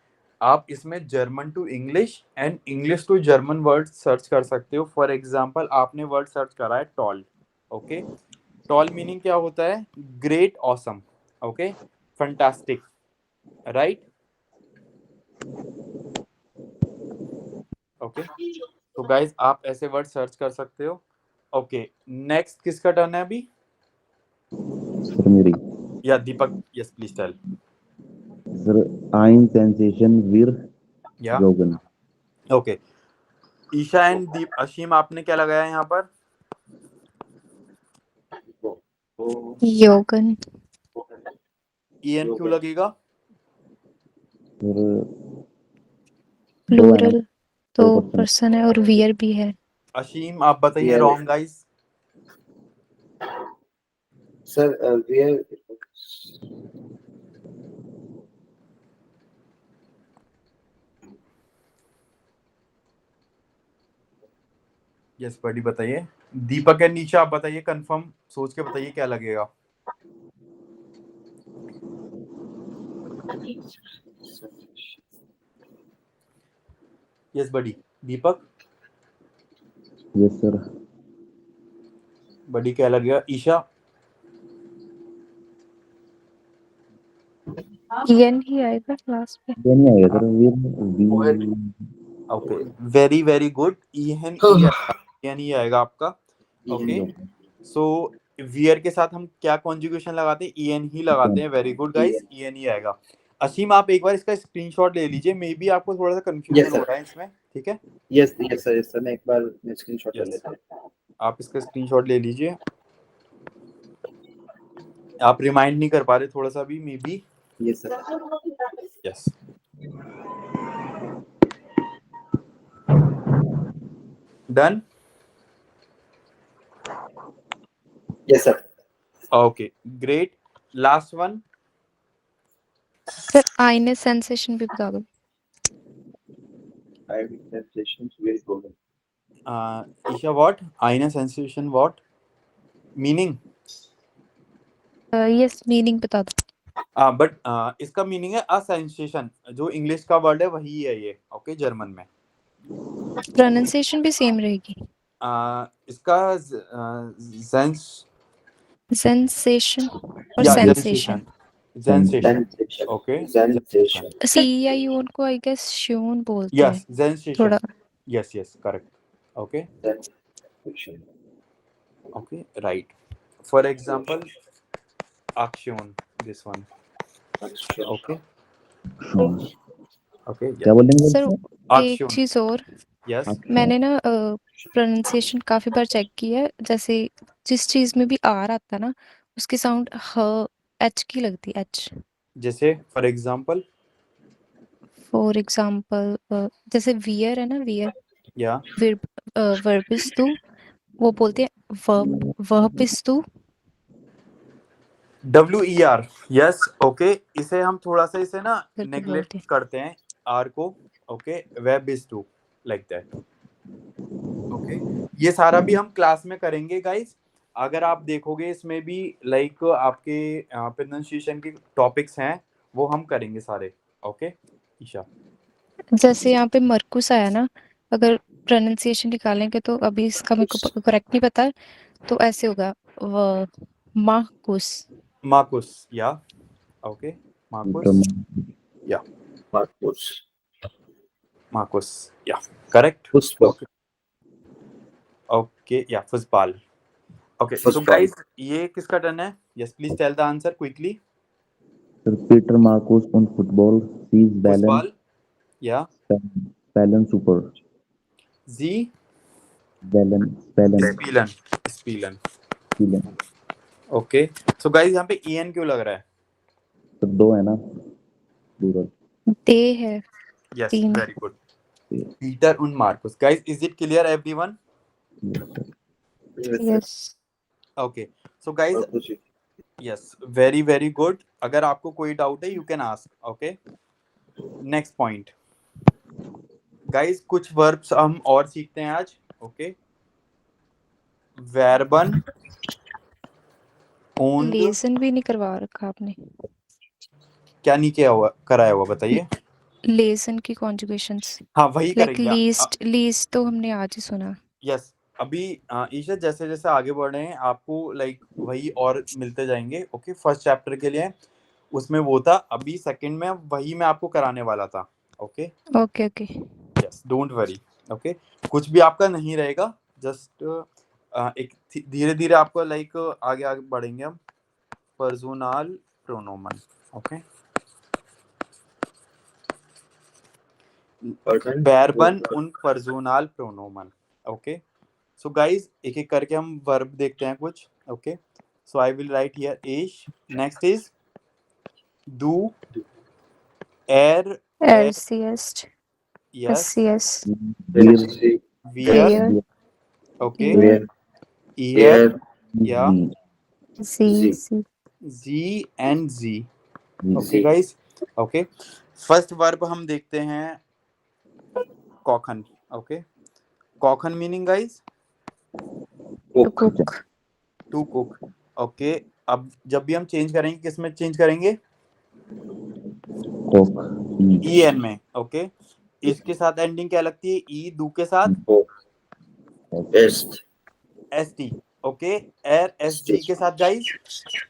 आप इसमें German to English and English to German word search कर सकते हो। फॉर एग्जांपल आपने वर्ड सर्च करा है टॉल। ओके टॉल मीनिंग क्या होता है, great, awesome, okay fantastic, right? Okay तो गाइस आप ऐसे वर्ड सर्च कर सकते हो। ओके नेक्स्ट किसका टर्न है अभी? सर मेरी। या दीपक, यस प्लीज टेल। सर आइन सेंसेशन वीर या जोगन। ओके ईशा एंड दीप अशीम आपने क्या लगाया यहाँ पर? योगन. ईएन क्यों लगेगा? सर प्लूरल तो दो person। पर्सन है और वियर भी है. अशीम आप बताइए। Yeah. Wrong guys. Sir where yes buddy बताइए। दीपक एंड नीचा आप बताइए, कंफर्म सोच के बताइए क्या लगेगा। यस बड़ी। दीपक यस सर। बड़ी क्या लगेगा? ईशा ईएन ही आएगा लास्ट पे. ये नहीं आएगा सर, वीर okay very very good. EN EN ही आएगा आपका। ओके सो वियर के साथ हम क्या कॉन्जुगेशन लगाते हैं, ईएन ही लगाते हैं। वेरी गुड गाइस, ईएन ही आएगा। असीम आप एक बार इसका स्क्रीनशॉट ले लीजिए, मे बी आपको थोड़ा सा कंफ्यूजन हो रहा है इसमें, ठीक है? यस सर मैं एक बार स्क्रीनशॉट ले Yes. लेता हूं। आप इसका स्क्रीनशॉट ले लीजिए। आप रिमाइंड नहीं कर पा रहे थोड़ा सा भी, maybe. Yes sir yes done. Yes sir okay great. Last one. Sir आईने सेंसेशन भी बता दो. I will sensations will go Isha what? आईना sensation what meaning? Yes meaning बता दो. बट इसका मीनिंग है अ सेंसेशन, जो इंग्लिश का वर्ड है वही है ये। ओके जर्मन में प्रोनाउंसिएशन भी सेम रहेगी. इसका sense Sensation or Yeah, sensation? Sensation. Sensation. Okay. Sensation. CION को I guess श्योन बोलते हैं Yes, sensation. थोड़ा. Yes, correct. Okay. Sensation. Okay, right. For example, action. This one. Okay. Okay. क्या Yeah. बोलेंगे सर इसमें? एक Action. चीज और, Yes. मैंने ना प्रोनाउंसिएशन काफी बार चेक किया है, जैसे जिस चीज में भी आर आता ना उसकी साउंड ह एच की लगती है, एच. जैसे for example. फॉर एग्जांपल जैसे वियर है ना, वियर Yeah. वर्बिस्तु, वो बोलते हैं वर्बिस्तु. WER. Yes. Okay. इसे हम थोड़ा सा इसे ना करके बोलते नेग्लेक्ट हैं. करते हैं R को. Okay. Web is to like that. Okay. ये सारा भी हम क्लास में करेंगे गाइस. अगर आप देखोगे इसमें भी लाइक आपके प्रोनाउंसिएशन के टॉपिक्स हैं वो हम करेंगे सारे. ओके ईशा. जैसे यहाँ पे मरकुस आया ना, अगर प्रोनाउंसिएशन निकालेंगे तो अभी इसका मेरे को करेक्ट नहीं पता है, तो ऐसे होगा मार्कुस. मार्कुस. या ओके. मार्कुस. या Marcus. मार्कुस. या करेक्ट. Fußball. ओके. ओके या football. Okay so Fußball. Guys ये किसका टर्न है? Yes please tell the answer quickly. Peter Marcus und Football sees balance, football. या balance super, जी. balance, स्पीलन. स्पीलन. balance. ओके सो गाइस यहाँ पे EN क्यों लग रहा है? तो दो है ना plural. दे है. यस तीन. Very good. Peter und Marcus. Guys is it clear everyone? Yes. Okay so guys Marcus. Yes very good. अगर आपको कोई डाउट है you can ask. Okay next point guys कुछ वर्ब्स हम और सीखते हैं आज. ओके वर्बन und लेसन भी नहीं करवा रखा आपने. क्या नहीं किया हुआ कराया हुआ बताइए. लेसन की कॉन्जुगेशंस हाँ वही लाइक करेंगे. लीस्ट तो हमने आज ही सुना. यस अभी ईशा जैसे जैसे आगे बढ़ रहे हैं आपको लाइक वही और मिलते जाएंगे. ओके फर्स्ट चैप्टर के लिए उसमें वो था, अभी सेकंड में वही मैं आपको कराने वाला था. Okay okay okay. Yes don't worry. Okay कुछ भी आपका नहीं रहेगा. जस्ट एक धीरे धीरे आपको लाइक आगे आगे बढ़ेंगे हम. पर्सोनल प्रोनोमन. ओके वर्बन und पर्सोनल प्रोनोमन. ओके सो गाइस एक एक करके हम वर्ब देखते हैं कुछ. Okay so I will write here इश. नेक्स्ट इज डू. एयर. एरसीएस. यस. एससीएस. वियर. Okay Ear. ईयर. या सी. जी एंड जी. Okay guys. Okay first verb हम देखते हैं कॉखन. ओके कॉखन meaning guys cook. To cook. Okay अब जब भी हम चेंज करेंगे किस में चेंज करेंगे? Cook. EN में. ओके इसके साथ एंडिंग क्या लगती है? ई. दू के साथ Est. ST. ओके एर SG के साथ guys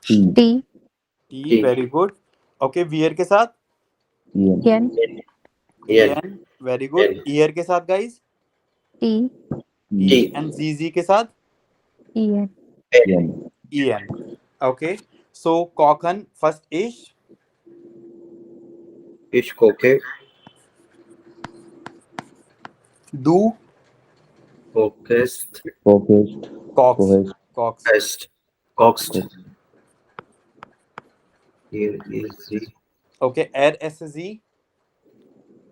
T. T. Very good. Okay वियर के साथ एन. EN. Very good. ईयर के साथ guys T. E and ZZ के साथ एन. EN. ओके सो कॉखन फर्स्ट इश. Ich gucke. डू. Guckest. Focused. कॉक्स. कॉक्स. Est. Guckst. Here is the okay एर SZ.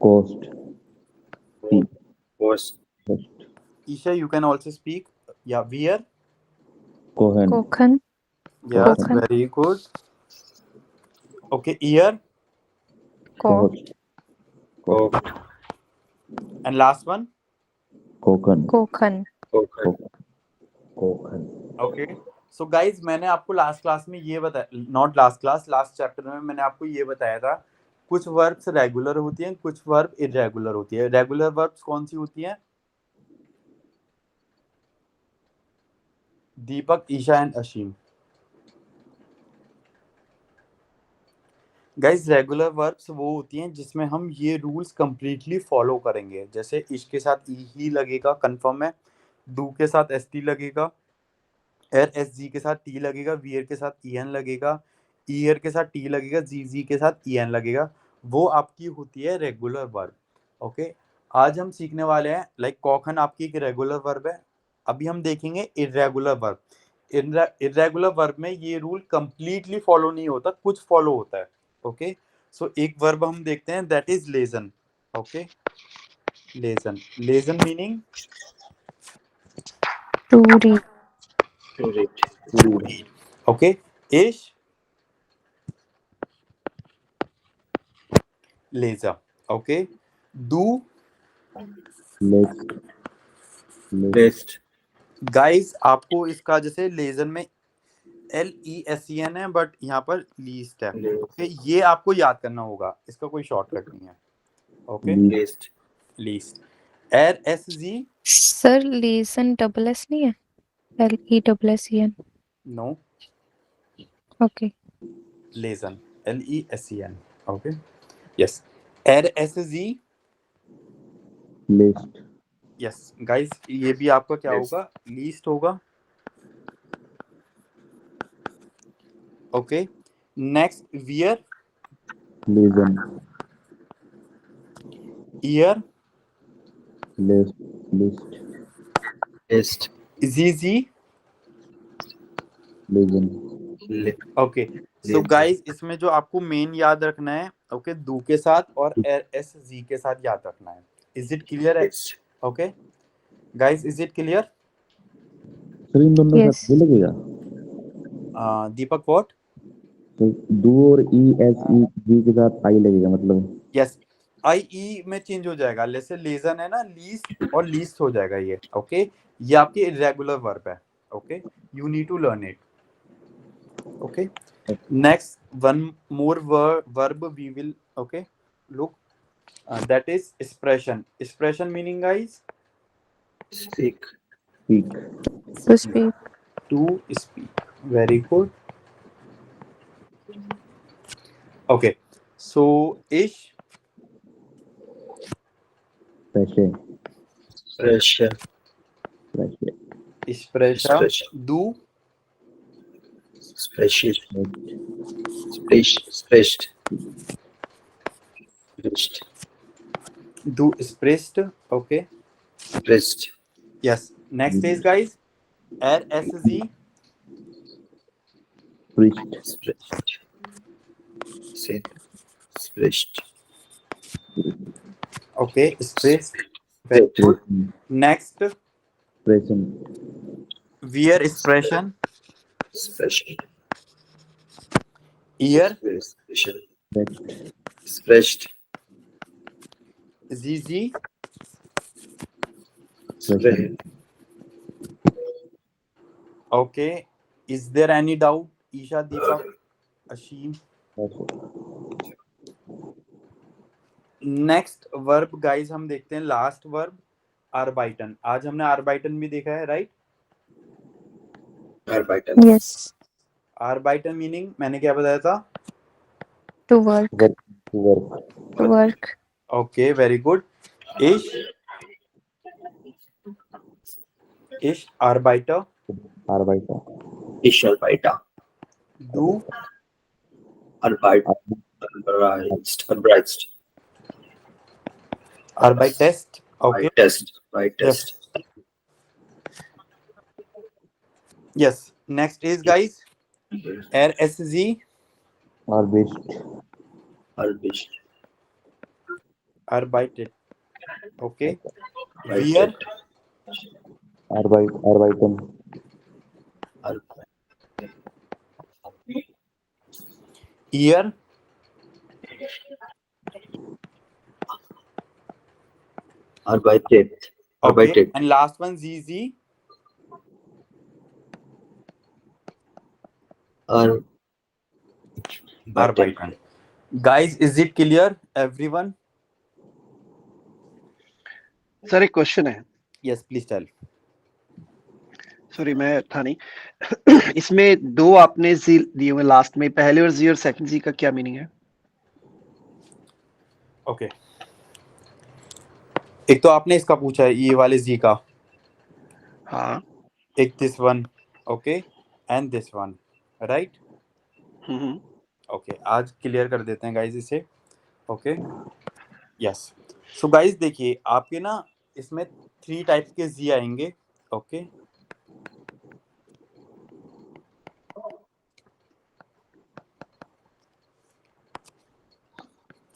Coast. post. Isha you can also speak. Yeah where. Cohen. कोखन. Yeah Cohen. very good. Okay ear. को. Guck. And last one. Cohen. कोखन. Gucken. Cohen. Okay so guys मैंने आपको last class में ये बताया, not last class, last chapter में मैंने आपको ये बताया था कुछ वर्ब्स रेगुलर होती हैं कुछ वर्ब इरेगुलर होती है. रेगुलर वर्ब्स कौन सी होती हैं? Deepak, Isha and Ashim. Guys regular verbs वो होती हैं जिसमें हम ये रूल्स कंप्लीटली फॉलो करेंगे। जैसे इश के साथ ई ही लगेगा, कंफर्म है। डू के साथ एस टी लगेगा, एर एस जी के साथ टी लगेगा, वियर के साथ ई एन लगेगा, ईयर के साथ टी लगेगा, जी जी के साथ ई एन लगेगा। वो आपकी होती है रेगुलर वर्ब। ओके, आज हम सीखने वाले हैं लाइक कॉखन आपकी एक रेगुलर वर्ब है। अभी हम देखेंगे इर्रेगुलर वर्ब। इर्रेगुलर वर्ब में ये रूल कंप्लीटली फॉलो नहीं होता, कुछ फॉलो होता है। ओके, सो एक वर्ब हम देखते हैं, दैट इज लेजन। ओके, लेजन, लेजन meaning to read, To read. To read. Okay, इश लेजर। ओके, डू लेस्ट List. गाइस आपको इसका जैसे लेजन में LESEN है बट यहाँ पर लीस्ट है। ओके, ये आपको याद करना होगा, इसका कोई शॉर्टकट नहीं है। Okay, List. लीस्ट। RSG सर लेसन डबल एस नहीं है, LESSEN, नो, ओके। लेजन LESEN। Okay, yes. RSG लिस्ट यस गाइस, ये भी आपका क्या Yes. होगा, लीस्ट होगा। ओके, नेक्स्ट वियर, लीजन ईयर, लिस्ट लिस्ट List. ZZ। लीजन ओके, सो गाइस इसमें जो आपको मेन याद रखना है, ओके, डू के साथ और RSG के साथ याद रखना है। इज इट क्लियर है? List. Okay guys, is it clear? Sir इन दोनों का Yes. साथ लगेगा दीपक व्हाट? तो डू और ई एस ई जी के साथ आई लगेगा मतलब यस, IE में चेंज हो जाएगा। जैसे लेजन है ना, लीस्ट और लीस्ट हो जाएगा ये। ओके, ये आपकी इरेगुलर वर्ब है। Okay, you need to learn it. Okay, next one more verb we will okay look, that is expression। expression meaning guys Speak. Speak To speak, to speak। very good। okay, so ish फ्रेशे Pressure. फ्रेशे expression Expression. do Spreadsheet. Spreached. do expressed। okay, Pressed. yes, next is guys RSG priest Spreached. Say. Spreached. okay, expressed। very good। next present where expression Spreadsheet. ear Expression. Present Spreached. ZZ Spread. okay, is there any doubt? Isha, Deepak, Ashim। Next verb guys हम देखते हैं, last verb arbeiten। आज हमने arbeiten भी देखा है, right? Arbeiten. yes. arbeiten meaning मैंने क्या बताया था? To work, work to work. Okay, very good. इश arbeiter आर्बाइटर Ich arbeite. do Arbeit. arbeitest। Okay, By test. Yes. Next is guys RSG आर्बिस्ट Arbeit. arbeitet। Okay, where आर्बाइटन ear Arbeitet. okay, Arbeitet. and last one ZZ arbeiten। guys, is it clear everyone? Sir एक question है, yes, please tell। Sorry मैं था नहीं इसमें दो आपने जी दिए हुए लास्ट में, पहले और जी और सेकंड जी का क्या मीनिंग है? ओके, एक तो आपने इसका पूछा है ये वाले जी का, हाँ। एक this one, okay, and this one, right? Hmm. Okay, आज क्लियर कर देते हैं गाइज इसे। Okay, yes. सो गाइज देखिए, आपके ना इसमें 3 टाइप्स के जी आएंगे। ओके,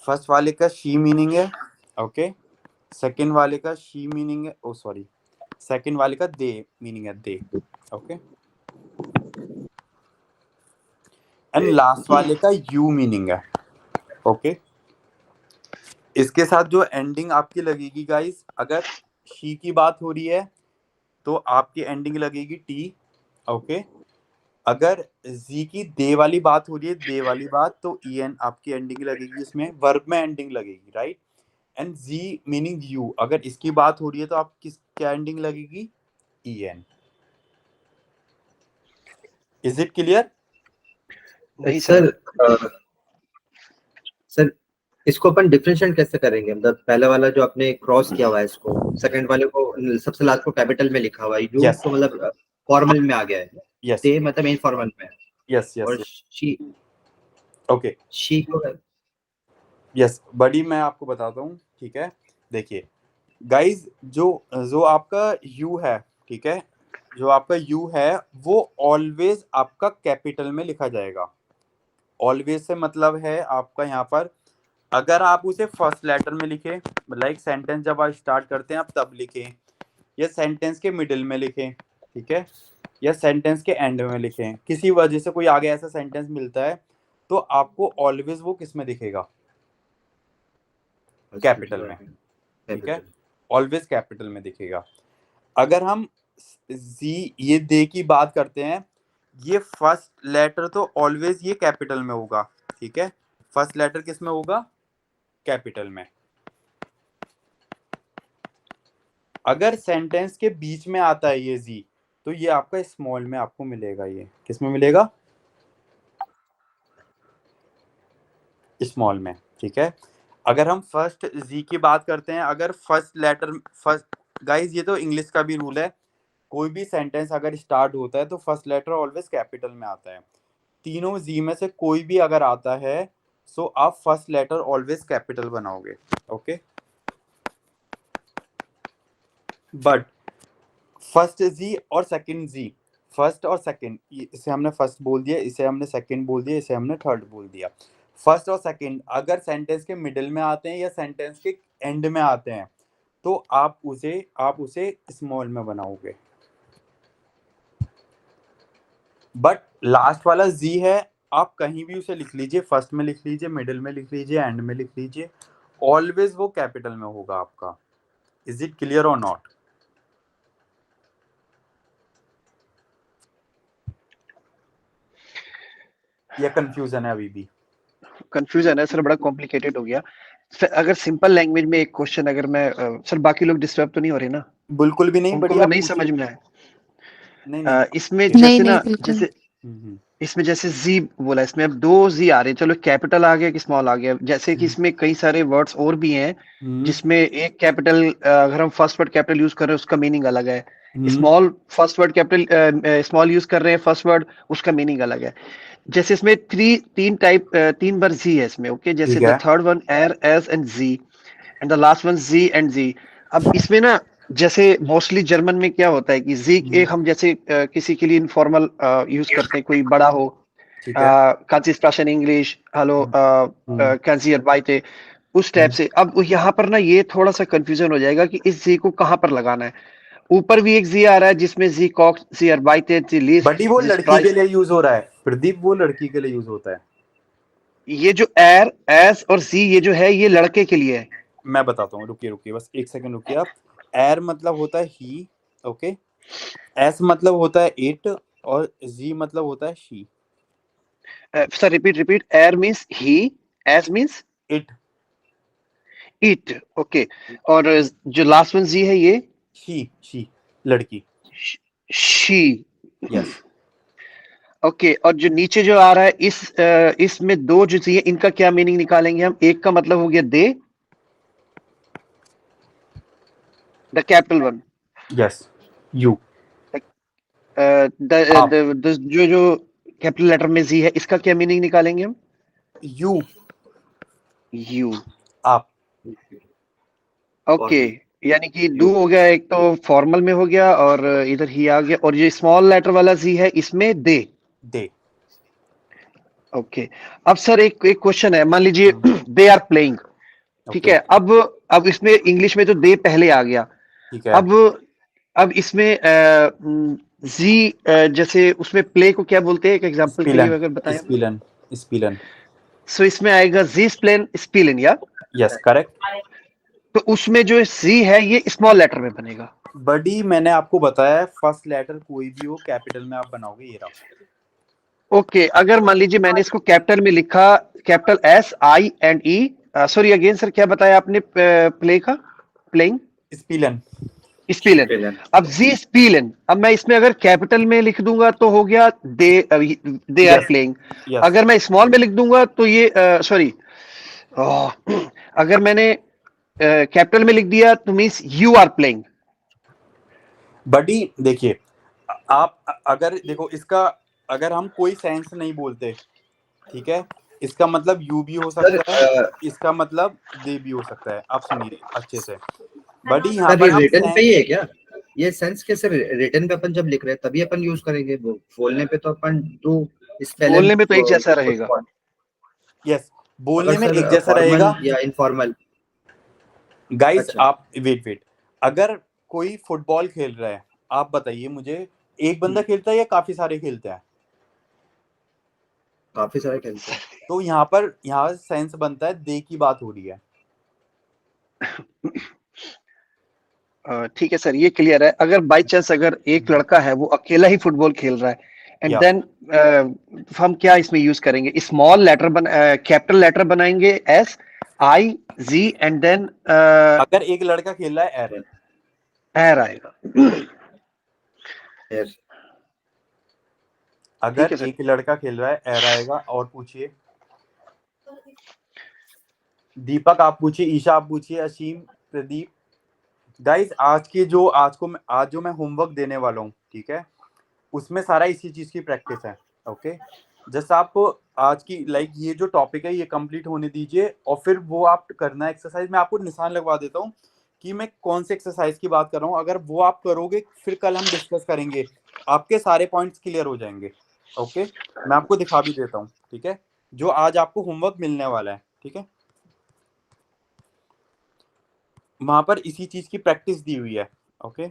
फर्स्ट वाले का शी मीनिंग है, ओके, सेकंड वाले का शी मीनिंग है, ओ सॉरी, सेकंड वाले का दे मीनिंग है, दे, ओके, एंड लास्ट वाले का यू मीनिंग है, ओके। इसके साथ जो एंडिंग आपकी लगेगी गाइस, अगर शी की बात हो रही है तो आपकी एंडिंग लगेगी टी, ओके। अगर जी की दे वाली बात हो रही है, दे वाली बात, तो ई एन आपकी एंडिंग लगेगी, इसमें वर्ब में एंडिंग लगेगी, राइट? एंड जी मीनिंग यू, अगर इसकी बात हो रही है तो आप किस क्या एंडिंग लगेगी? E N. Is it clear? नहीं सर सर इसको अपन डिफरेंशिएट कैसे करेंगे? मतलब पहले वाला जो आपने क्रॉस किया हुआ है इसको, सेकंड वाले को सबसे लास्ट को कैपिटल में लिखा हुआ है, यू Yes. तो मतलब फॉर्मल में आ गया है, यस ते मतलब इनफॉर्मल में, यस और यस, शी ओके, शी को यस बड़ी, मैं आपको बताता हूँ, ठीक है। देखिए गाइज, जो जो आपका यू है, ठीक है, जो आपका यू है वो ऑलवेज आपका कैपिटल में लिखा जाएगा। ऑलवेज से मतलब है आपका यहाँ पर, अगर आप उसे फर्स्ट लेटर में लिखें, लाइक सेंटेंस जब आप स्टार्ट करते हैं आप तब लिखें, या सेंटेंस के मिडिल में लिखें, ठीक है, या सेंटेंस के एंड में लिखें, किसी वजह से कोई आगे ऐसा सेंटेंस मिलता है तो आपको ऑलवेज वो किस में दिखेगा? कैपिटल में, ठीक है, ऑलवेज कैपिटल में दिखेगा। अगर हम जी ये दे की बात करते हैं, ये फर्स्ट लेटर तो ऑलवेज ये कैपिटल में होगा, ठीक है, फर्स्ट लेटर किस में होगा? कैपिटल में। अगर सेंटेंस के बीच में आता है ये जी, तो ये आपका स्मॉल में आपको मिलेगा। ये किस में मिलेगा? स्मॉल में, ठीक है। अगर हम फर्स्ट जी की बात करते हैं, अगर फर्स्ट लेटर, फर्स्ट गाइस ये तो इंग्लिश का भी रूल है, कोई भी सेंटेंस अगर स्टार्ट होता है तो फर्स्ट लेटर ऑलवेज कैपिटल में आता है। तीनों जी में से कोई भी अगर आता है सो आप फर्स्ट लेटर ऑलवेज कैपिटल बनाओगे, ओके। बट फर्स्ट जी और सेकंड जी, फर्स्ट और सेकंड, इसे हमने फर्स्ट बोल दिया, इसे हमने सेकंड बोल दिया, इसे हमने थर्ड बोल दिया। फर्स्ट और सेकंड अगर सेंटेंस के मिडिल में आते हैं या सेंटेंस के एंड में आते हैं तो आप उसे स्मॉल में बनाओगे। बट लास्ट वाला जी है, आप कहीं भी उसे लिख लीजिए, फर्स्ट में लिख लीजिए, मिडिल में लिख लीजिए, एंड में लिख लीजिए, ऑलवेज वो कैपिटल में होगा आपका। इज इट क्लियर और नॉट? या कंफ्यूजन है अभी भी? कंफ्यूजन है सर, बड़ा कॉम्प्लिकेटेड हो गया सर। अगर सिंपल लैंग्वेज में एक क्वेश्चन, अगर मैं सर, बाकी लोग डिस्टर्ब तो नहीं हो रहे ना? बिल्कुल भी नहीं, उनको बढ़िया, अगर नहीं पूछिए। समझ में आए, नहीं इसमें नहीं, जैसे ना, बिल्कुल। जैसे इसमें जैसे जी बोला, इसमें अब दो जी आ रहे हैं, चलो कैपिटल आ गया कि स्मॉल आ गया, जैसे कि इसमें कई सारे वर्ड्स और भी हैं जिसमें एक कैपिटल, अगर हम फर्स्ट वर्ड कैपिटल यूज कर रहे हैं उसका मीनिंग अलग है, small first word capital small use कर रहे हैं फर्स्ट वर्ड, उसका मीनिंग अलग है। जैसे इसमें तीन बार जी है इसमें, ओके, जैसे ठीक द है। थर्ड वन एर एस एंड जी, एंड द लास्ट वन जी एंड जी। अब इसमें ना, जैसे मोस्टली जर्मन में क्या होता है कि जी एक हम जैसे किसी के लिए इनफॉर्मल यूज करते हैं, कोई बड़ा हो, ठीक है। kannst du sprechen English, hello kannst du arbeiten, उस टाइप से। अब यहाँ पर ना ये थोड़ा सा कंफ्यूजन हो जाएगा कि इस जी को कहाँ पर लगाना है। ऊपर भी एक जी आ रहा है जिसमें जी कॉक्स, जी arbeiten, जी liest, बटी वो जी लड़की spricht। के लिए यूज हो रहा है प्रदीप, वो लड़की के लिए यूज होता है। ये जो एर एस और जी ये जो है ये लड़के के लिए है। मैं बताता हूँ, रुकिए बस एक सेकंड रुकिए आप। एर मतलब होता है ही, ओके, एस मतलब होता है इट, और जी मतलब होता है शी। सर रिपीट, एर means he, S means it, it, okay, और जो लास्ट वन जी है ये शी लड़की। She, yes, okay. और जो नीचे जो आ रहा है इसमें दो जो चाहिए, इनका क्या मीनिंग निकालेंगे हम? एक का मतलब हो गया दे, the capital one, yes you. जो कैपिटल लेटर में जी है, इसका क्या मीनिंग निकालेंगे हम? You, you. आप। ओके, यानी कि डू हो गया, एक तो फॉर्मल में हो गया और इधर ही आ गया, और ये स्मॉल लेटर वाला जी है इसमें दे। दे। ओके, अब सर एक क्वेश्चन है, मान लीजिए दे आर प्लेइंग, ठीक Okay. है, अब इसमें इंग्लिश में तो दे पहले आ गया, ठीक है। अब इसमें जी, जैसे उसमें प्ले को क्या बोलते हैं, एक एग्जांपल के लिए अगर बताएं। स्पिलन, स्पिलन। सो इसमें आएगा जी स्प्लेन स्पिलन, या यस करेक्ट। तो उसमें जो जी है ये स्मॉल लेटर में बनेगा। बडी मैंने आपको बताया फर्स्ट लेटर कोई भी हो कैपिटल में आप बनाओगे, ये रहा। ओके, अगर मान लीजिए मैंने इसको कैपिटल में लिखा, capital SINE, sorry again sir, क्या बताया आपने प्ले का? प्लेइंग, स्पिलन। स्पिलन। अब जी स्पिलन, अब मैं इसमें अगर कैपिटल में लिख दूंगा तो हो गया दे आर प्लेइंग। अगर मैं स्मॉल में लिख दूंगा तो ये सॉरी, अगर मैंने कैपिटल में लिख दिया तो मींस यू आर प्लेइंग। बडी देखिए, आप अगर देखो इसका, अगर हम कोई सेंस नहीं बोलते, ठीक है, इसका मतलब यू भी हो सकता है, इसका मतलब दे भी हो सकता है। आप सुनिए अच्छे से बडी, यहाँ पर रिटन पे ही है क्या ये सेंस? कैसे रिटन पे अपन जब लिख रहे हैं तभी अपन यूज करेंगे, वो बोलने पे तो अपन टू बोलने में तो एक जैसा रहेगा। यस, बोलने में एक जैसा रहेगा या इनफॉर्मल। गाइस अच्छा। आप वेट, अगर कोई फुटबॉल खेल रहा है, आप बताइए मुझे, एक बंदा खेलता है या काफी सारे खेलते हैं? काफी सारे खेलते हैं। तो यहाँ सेंस बनता है, दे की बात हो रही है। ठीक है सर, ये क्लियर है। अगर बाई चांस अगर एक लड़का है वो अकेला ही फुटबॉल खेल रहा है, एंड देन हम क्या इसमें यूज करेंगे? स्मॉल लेटर कैपिटल लेटर बनाएंगे SIZ, एंड देन अगर एक लड़का खेल रहा है एर आएगा। अगर एक लड़का खेल रहा है एर आएगा। और पूछिए दीपक, आप पूछिए, ईशा आप पूछिए, असीम, प्रदीप। गाइस आज जो मैं होमवर्क देने वाला हूँ, ठीक है, उसमें सारा इसी चीज की प्रैक्टिस है। ओके, जस्ट आप आज की ये जो टॉपिक है ये कंप्लीट होने दीजिए, और फिर वो आप करना एक्सरसाइज। मैं आपको निशान लगवा देता हूँ कि मैं कौन से एक्सरसाइज की बात कर रहा हूँ। अगर वो आप करोगे, फिर कल हम डिस्कस करेंगे, आपके सारे पॉइंट्स क्लियर हो जाएंगे। ओके, मैं आपको दिखा भी देता हूँ, ठीक है, जो आज आपको होमवर्क मिलने वाला है, ठीक है, वहां पर इसी चीज की प्रैक्टिस दी हुई है। Okay,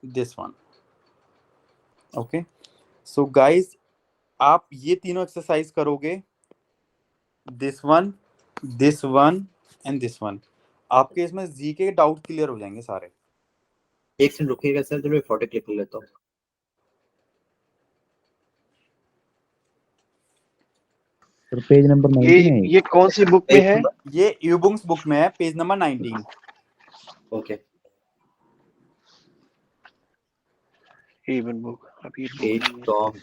this one. Okay, so guys आप ये तीनों एक्सरसाइज करोगे, this one and this one, आपके इसमें जी के डाउट क्लियर हो जाएंगे सारे। एक सेकंड रुकिएगा सर, तो मैं फोटो क्लिक कर लेता हूँ। सर पेज नंबर 19 है ये कौन सी बुक में है? ये यूबुंग्स बुक में है, page number 19। Okay, even book, अभी पेज टॉप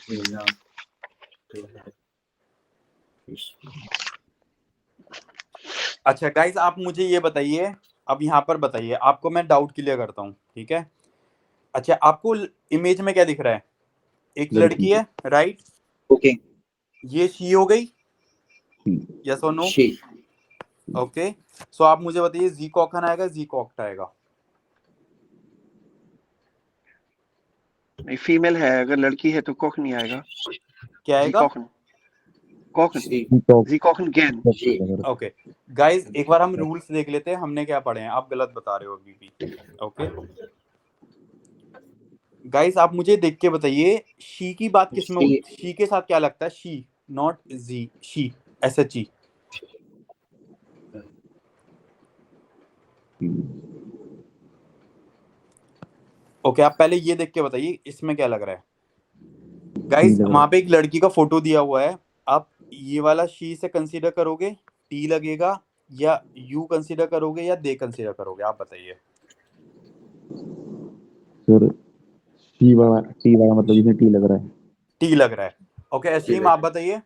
अच्छा गाइस, आप मुझे ये बताइए, अब यहाँ पर बताइए, आपको मैं डाउट क्लियर करता हूँ, ठीक है। अच्छा, आपको इमेज में क्या दिख रहा है? एक लड़की है, राइट? ओके, ये शी हो गई, यस और नो? ओके, सो आप मुझे बताइए जी कॉकन आएगा, जी कॉक्ट आएगा? नहीं, फीमेल है, अगर लड़की है तो कॉक नहीं आएगा। क्या आएगा? जी कॉकन गेन। ओके गाइस, एक बार हम रूल्स देख लेते हैं, हमने क्या पढ़े हैं। आप गलत बता रहे हो अभी भी। ओके गाइस, आप मुझे देख के बताइए, शी की बात किसमें होती है? शी के साथ क्या लगता है? She, not G, she, SHE। Okay, आप पहले ये देख के बताइए इसमें क्या लग रहा है। गाइस वहां पे एक लड़की का फोटो दिया हुआ है, आप ये वाला शी से कंसीडर करोगे, टी लगेगा, या यू कंसीडर करोगे, या दे कंसीडर करोगे? आप बताइए। सर टी वाला मतलब इसमें टी लग रहा है। टी लग रहा है। ओके, असीम आप बताइए।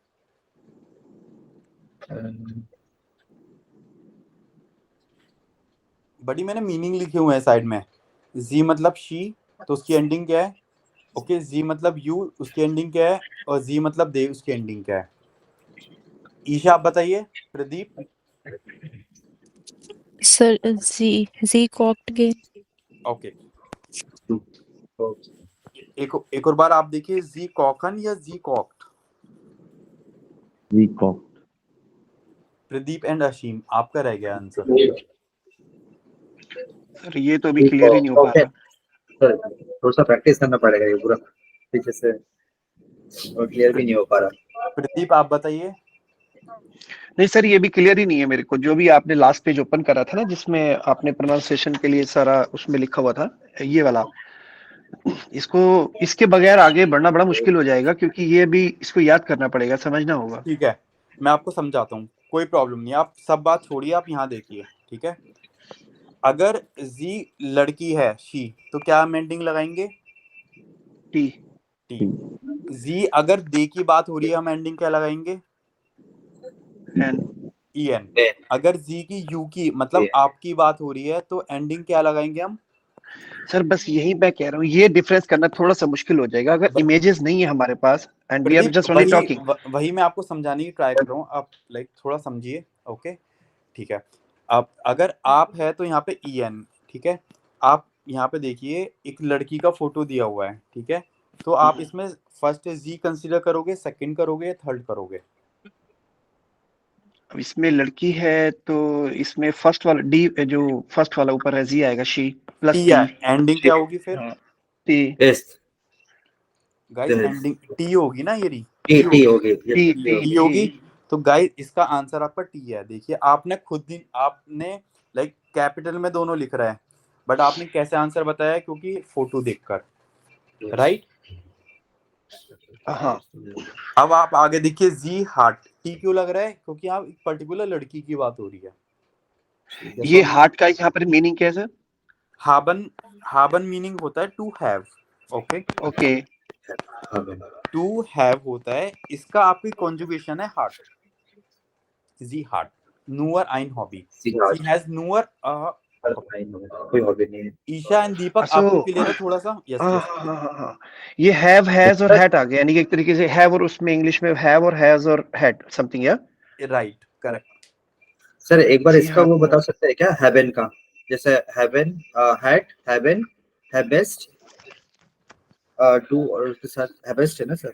बड़ी मैंने मीनिंग लिखे हुए हैं साइड में। जी मतलब शी, तो उसकी एंडिंग क्या है? ओके, जी मतलब यू, उसकी एंडिंग क्या है? और जी मतलब दे, उसकी एंडिंग क्या है? ईशा आप बताइए। प्रदीप। सर जी कॉक्ड गेम। ओके, एक और बार आप देखिए, जी कॉकन या जी cocked? Ji Kock. Pradeep and Ashim, आपका रह गया आंसर। सर ये तो अभी क्लियर ही नहीं हो पा ओके रहा। सर, थोड़ा सा प्रैक्टिस करना पड़ेगा ये पूरा पीछे से, और क्लियर भी नहीं हो पा रहा। प्रदीप आप बताइए। नहीं सर, ये भी क्लियर ही नहीं है मेरे को। जो भी आपने लास्ट पेज ओपन करा था ना, जिसमें आपने प्रोनाउंसिएशन के लिए सारा उसमें लिखा हुआ था, ये वाला, इसको, इसके बगैर आगे बढ़ना बड़ा मुश्किल हो जाएगा, क्योंकि ये भी इसको याद करना पड़ेगा, समझना होगा। ठीक है, मैं आपको समझाता हूँ, कोई प्रॉब्लम नहीं, आप सब बात छोड़िए, आप यहाँ देखिए। ठीक है, अगर जी लड़की है शी, तो क्या हम एंडिंग लगाएंगे? टी। टी। जी अगर दे की बात हो रही है, हम एंडिंग क्या लगाएंगे? एन। एन। अगर जी की यू की मतलब आपकी बात हो रही है, तो एंडिंग क्या लगाएंगे हम? सर बस यही मैं कह रहा हूँ, ये डिफरेंस करना थोड़ा सा मुश्किल हो जाएगा अगर इमेजेस नहीं है हमारे पास, and we are just only talking. वही मैं आपको समझाने की ट्राई कर रहा हूँ, आप लाइक थोड़ा समझिए। ओके, ठीक है। अब अगर आप है तो यहाँ पे एन, ठीक है। आप यहाँ पे देखिए, एक लड़की का फोटो दिया हुआ है, ठीक है। तो आप इसमें फर्स्ट जी कंसीडर करोगे, सेकंड करोगे, थर्ड करोगे? अब इसमें लड़की है तो इसमें फर्स्ट वाला डी, जो फर्स्ट वाला ऊपर है, जी आएगा, शी प्लस टी टी। है, एंडिंग क्या होगी फिर? टी। गाइस एंडिंग टी होगी ना, ये टी होगी। टी टी टी होगी। तो गाइस इसका आंसर आपका टी है। देखिए आपने खुद ही, आपने लाइक कैपिटल में दोनों लिख रहा है, बट आपने कैसे आंसर बताया? क्योंकि फोटो देखकर, राइट। हाँ। अब आप आगे देखिए, जी हार्ट, टी क्यों लग रहा है? क्योंकि आप एक पर्टिकुलर लड़की की बात हो रही है। ये हार्ट का यहाँ पर मीनिंग क्या है सर? हाबन, हाबन मीनिंग होता है to have. Okay, okay. To have होता है, इसका आपकी कॉन्जुगेशन है हार्ट, जी हार्ट, नूअर आइन हॉबी, शी हैज नूअर। कोई हॉबी नहीं है। ईशा एंड दीपक, सो आपको क्लियर है थोड़ा सा? यस हाँ यस। हाँ हाँ हाँ, ये हैव, हैज और हैट आ गया, यानी कि एक तरीके से हैव, और उसमें इंग्लिश में हैव और हैज और हैट समथिंग, या राइट, करेक्ट। सर एक बार जी इसका हाँ। वो बता सकते हैं क्या, हेवन का? जैसे हेवन, हैट, हेवन, हैवेस्ट, डू, और उसके साथ हैवेस्ट है ना सर?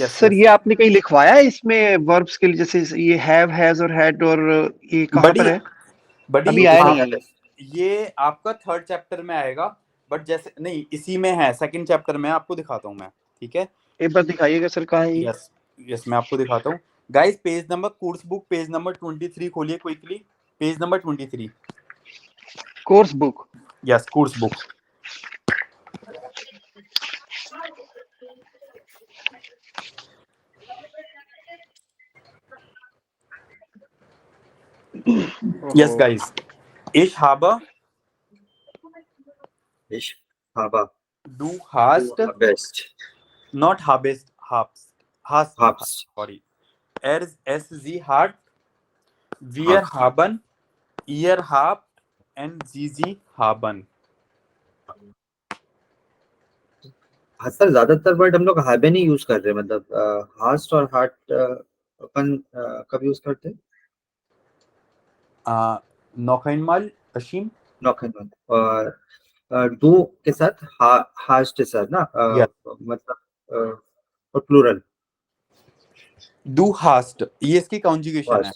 सर ये आपने कहीं लिखवाया है इसमें वर्ब्स के लिए, जैसे ये हैव, हैज और हैड, और ये कहाँ पर है? बड़ी अभी आया नहीं है ये आपका थर्ड चैप्टर में आएगा, बट जैसे नहीं, इसी में है, सेकंड चैप्टर में, आपको दिखाता हूँ मैं। ठीक है, एक बार दिखाइएगा सर, कहाँ है ये? यस यस, मैं आपको दिखाता हूँ। Guys page number, course book page number 23 खोलिए quickly, page number 23। Course book. Yes, course book. Yes, guys. Ich habe du hast not hast, sorry. Es sie hat, wir haben, ihr habt, and sie haben. हाँ sir, ज्यादातर word हम लोग haven ही use कर रहे हैं, मतलब hast और heart अपन कब यूज करते हैं? Noch einmal, Ashim. Noch einmal. और डू के साथ हास्ट के साथ ना, मतलब और प्लूरल Du hast, ये इसकी कॉन्जुगेशन है।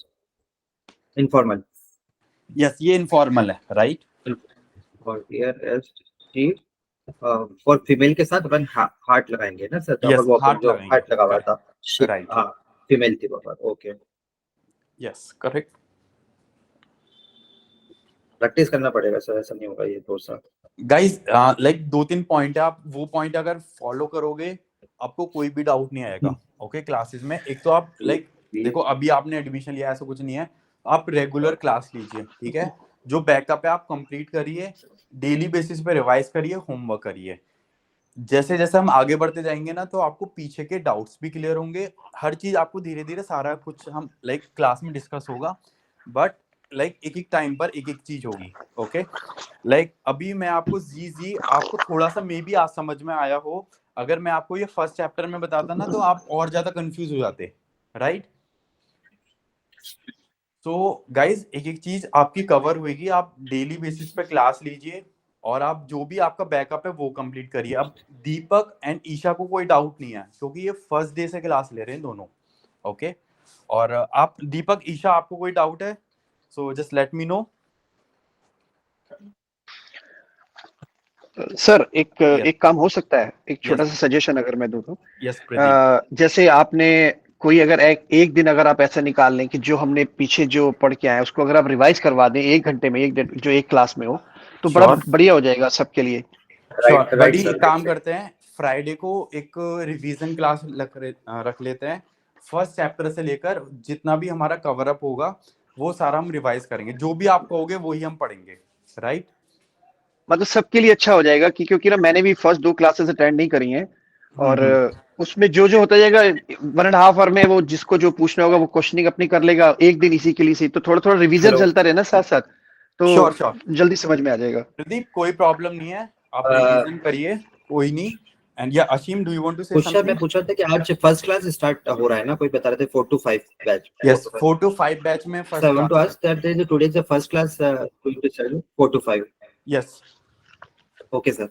इनफॉर्मल। यस, ये इनफॉर्मल है, राइट। और here S T, for female के साथ अपन हार्ट लगाएंगे ना सर? यस, वो हार्ट जो लगाएंगे, हार्ट लगा हुआ था, राइट। हाँ फीमेल थी वो बात। Okay, yes, correct. प्रैक्टिस करना पड़ेगा सर, ऐसा नहीं होगा ये तो सर। गाइस लाइक 2-3 पॉइंट है, आप वो पॉइंट अगर फॉलो करोगे, आपको कोई भी डाउट नहीं आएगा। ओके, क्लासेस में एक तो आप लाइक देखो, अभी आपने एडमिशन लिया, ऐसा कुछ नहीं है, आप रेगुलर क्लास लीजिए। ठीक है, जो बैकअप है आप कंप्लीट करिए, डेली बेसिस पे रिवाइज करिए, होमवर्क करिए। जैसे जैसे हम आगे बढ़ते जाएंगे ना, तो आपको पीछे के डाउट्स भी क्लियर होंगे, हर चीज आपको धीरे धीरे सारा कुछ हम लाइक क्लास में डिस्कस होगा। बट लाइक एक एक टाइम पर एक एक चीज होगी। ओके, लाइक अभी मैं आपको जी आपको थोड़ा सा मे बी आज समझ में आया हो। अगर मैं आपको ये फर्स्ट चैप्टर में बताता ना तो आप और ज्यादा कंफ्यूज हो जाते, राइट? तो गाइज एक एक चीज आपकी कवर होगी। आप डेली बेसिस पे क्लास लीजिए और आप जो भी आपका बैकअप है वो कंप्लीट करिए। अब दीपक एंड ईशा को कोई डाउट नहीं है क्योंकि ये फर्स्ट डे से क्लास ले रहे हैं दोनों। ओके, और आप दीपक ईशा आपको कोई डाउट है? So just let me no. Sir एक Yes. एक काम हो सकता है, एक छोटा Yes. सा सजेशन अगर मैं दूं तो यस प्रदीप। जैसे आपने कोई अगर एक दिन अगर आप ऐसा निकाल लें कि जो हमने पीछे जो पढ़ के आए उसको अगर आप रिवाइज करवा दें 1 घंटे में, जो एक क्लास में हो, तो बड़ा श्योर बढ़िया हो जाएगा सबके लिए। श्योर राइट बड़ी सर। एक काम करते हैं, फ्राइडे को एक रिवीजन क्लास रख लेते हैं। फर्स्ट चैप्टर से लेकर जितना भी हमारा कवर अप होगा वो सारा हम रिवाइज करेंगे। जो भी आप कहोगे वही हम पढ़ेंगे, राइट? मतलब सबके लिए अच्छा हो जाएगा कि क्योंकि ना मैंने भी फर्स्ट 2 क्लासेस अटेंड नहीं करी हैं और उसमें जो जो होता जाएगा 1.5 आवर में वो जिसको जो पूछना होगा वो क्वेश्चनिंग अपनी कर लेगा, एक दिन इसी के लिए सही, तो थोड़ा थोड़ा रिवीजन हेलो चलता रहे ना साथ साथ, तो श्योर श्योर जल्दी समझ में आ जाएगा। प्रदीप, कोई प्रॉब्लम नहीं है, आप रिवीजन करिए, कोई नहीं। एंड या Asheem, do you want to say question मैं समथिंग? पूछ रहा था कि आज फर्स्ट क्लास स्टार्ट हो रहा है ना, कोई बता रहे थे 4 to 5 batch. Yes, 4 to 5 batch में first So I want to class ask that there is today the first class going to start 4 to 5. Yes okay sir,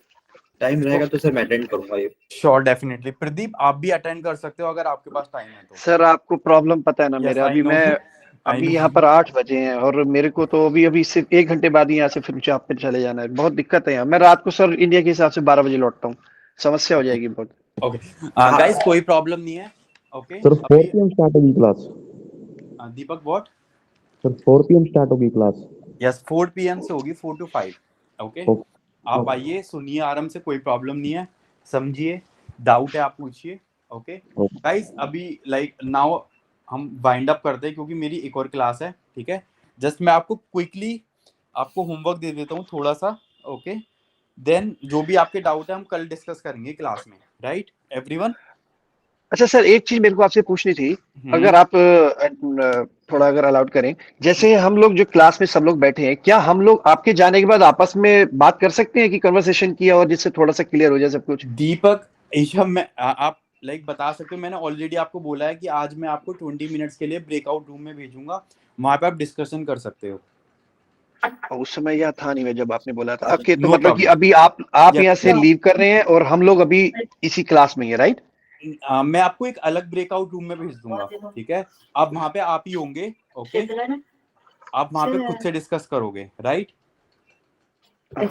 time रहेगा तो सर मैं अटेंड करूंगा ये। Sure definitely. प्रदीप आप भी attend कर सकते हो अगर आपके पास टाइम है तो। सर आपको प्रॉब्लम पता है ना यस मेरा, आई अभी नो, मैं आई अभी नो। यहाँ पर 8 बजे हैं और मेरे को तो अभी सिर्फ 1 घंटे बाद ही यहाँ से फिर जॉब पे चले जाना है, बहुत दिक्कत है यहाँ। मैं रात को सर इंडिया के हिसाब से 12 बजे लौटता हूँ, समस्या हो जाएगी बहुत। ओके गाइस, कोई प्रॉब्लम नहीं है। ओके सर 4 अभी PM स्टार्ट होगी class. Deepak what? Sir 4 PM start होगी क्लास। यस 4 PM से होगी 4 to 5। ओके, आप आइए, सुनिए आराम से, कोई प्रॉब्लम नहीं है, समझिए, डाउट है आप पूछिए। ओके गाइस, अभी लाइक नाउ हम वाइंड अप करते हैं क्योंकि मेरी एक और क्लास है, ठीक है? जस्ट मैं आपको क्विकली आपको होमवर्क दे देता हूँ थोड़ा सा। ओके, देन जो भी आपके डाउट है हम कल डिस्कस करेंगे क्लास में, राइट एवरीवन? अच्छा सर, एक चीज मेरे को आपसे पूछनी थी, अगर आप थोड़ा अगर अलाउड करें, जैसे हम लोग जो क्लास में सब लोग बैठे हैं, क्या हम लोग आपके जाने के बाद आपस में बात कर सकते हैं कि कन्वर्सेशन किया और जिससे थोड़ा सा क्लियर हो जाए सब कुछ? दीपक ईशा, मैं आप लाइक बता सकते हो, मैंने ऑलरेडी आपको बोला है कि आज मैं आपको 20 मिनट्स के लिए ब्रेकआउट रूम में भेजूंगा, वहां पे आप डिस्कशन कर सकते हो। और उस समय यह था नहीं मैं जब आपने बोला था। ओके, तो नो मतलब कि प्रॉब्लम। अभी आप यहाँ से लीव कर रहे हैं और हम लोग अभी इसी क्लास में ही है, राइट? मैं आपको एक अलग ब्रेकआउट रूम में भेज दूंगा, ठीक है? आप वहां पे आप ही होंगे। ओके, आप वहां पे खुद से डिस्कस करोगे, राइट? हाँ।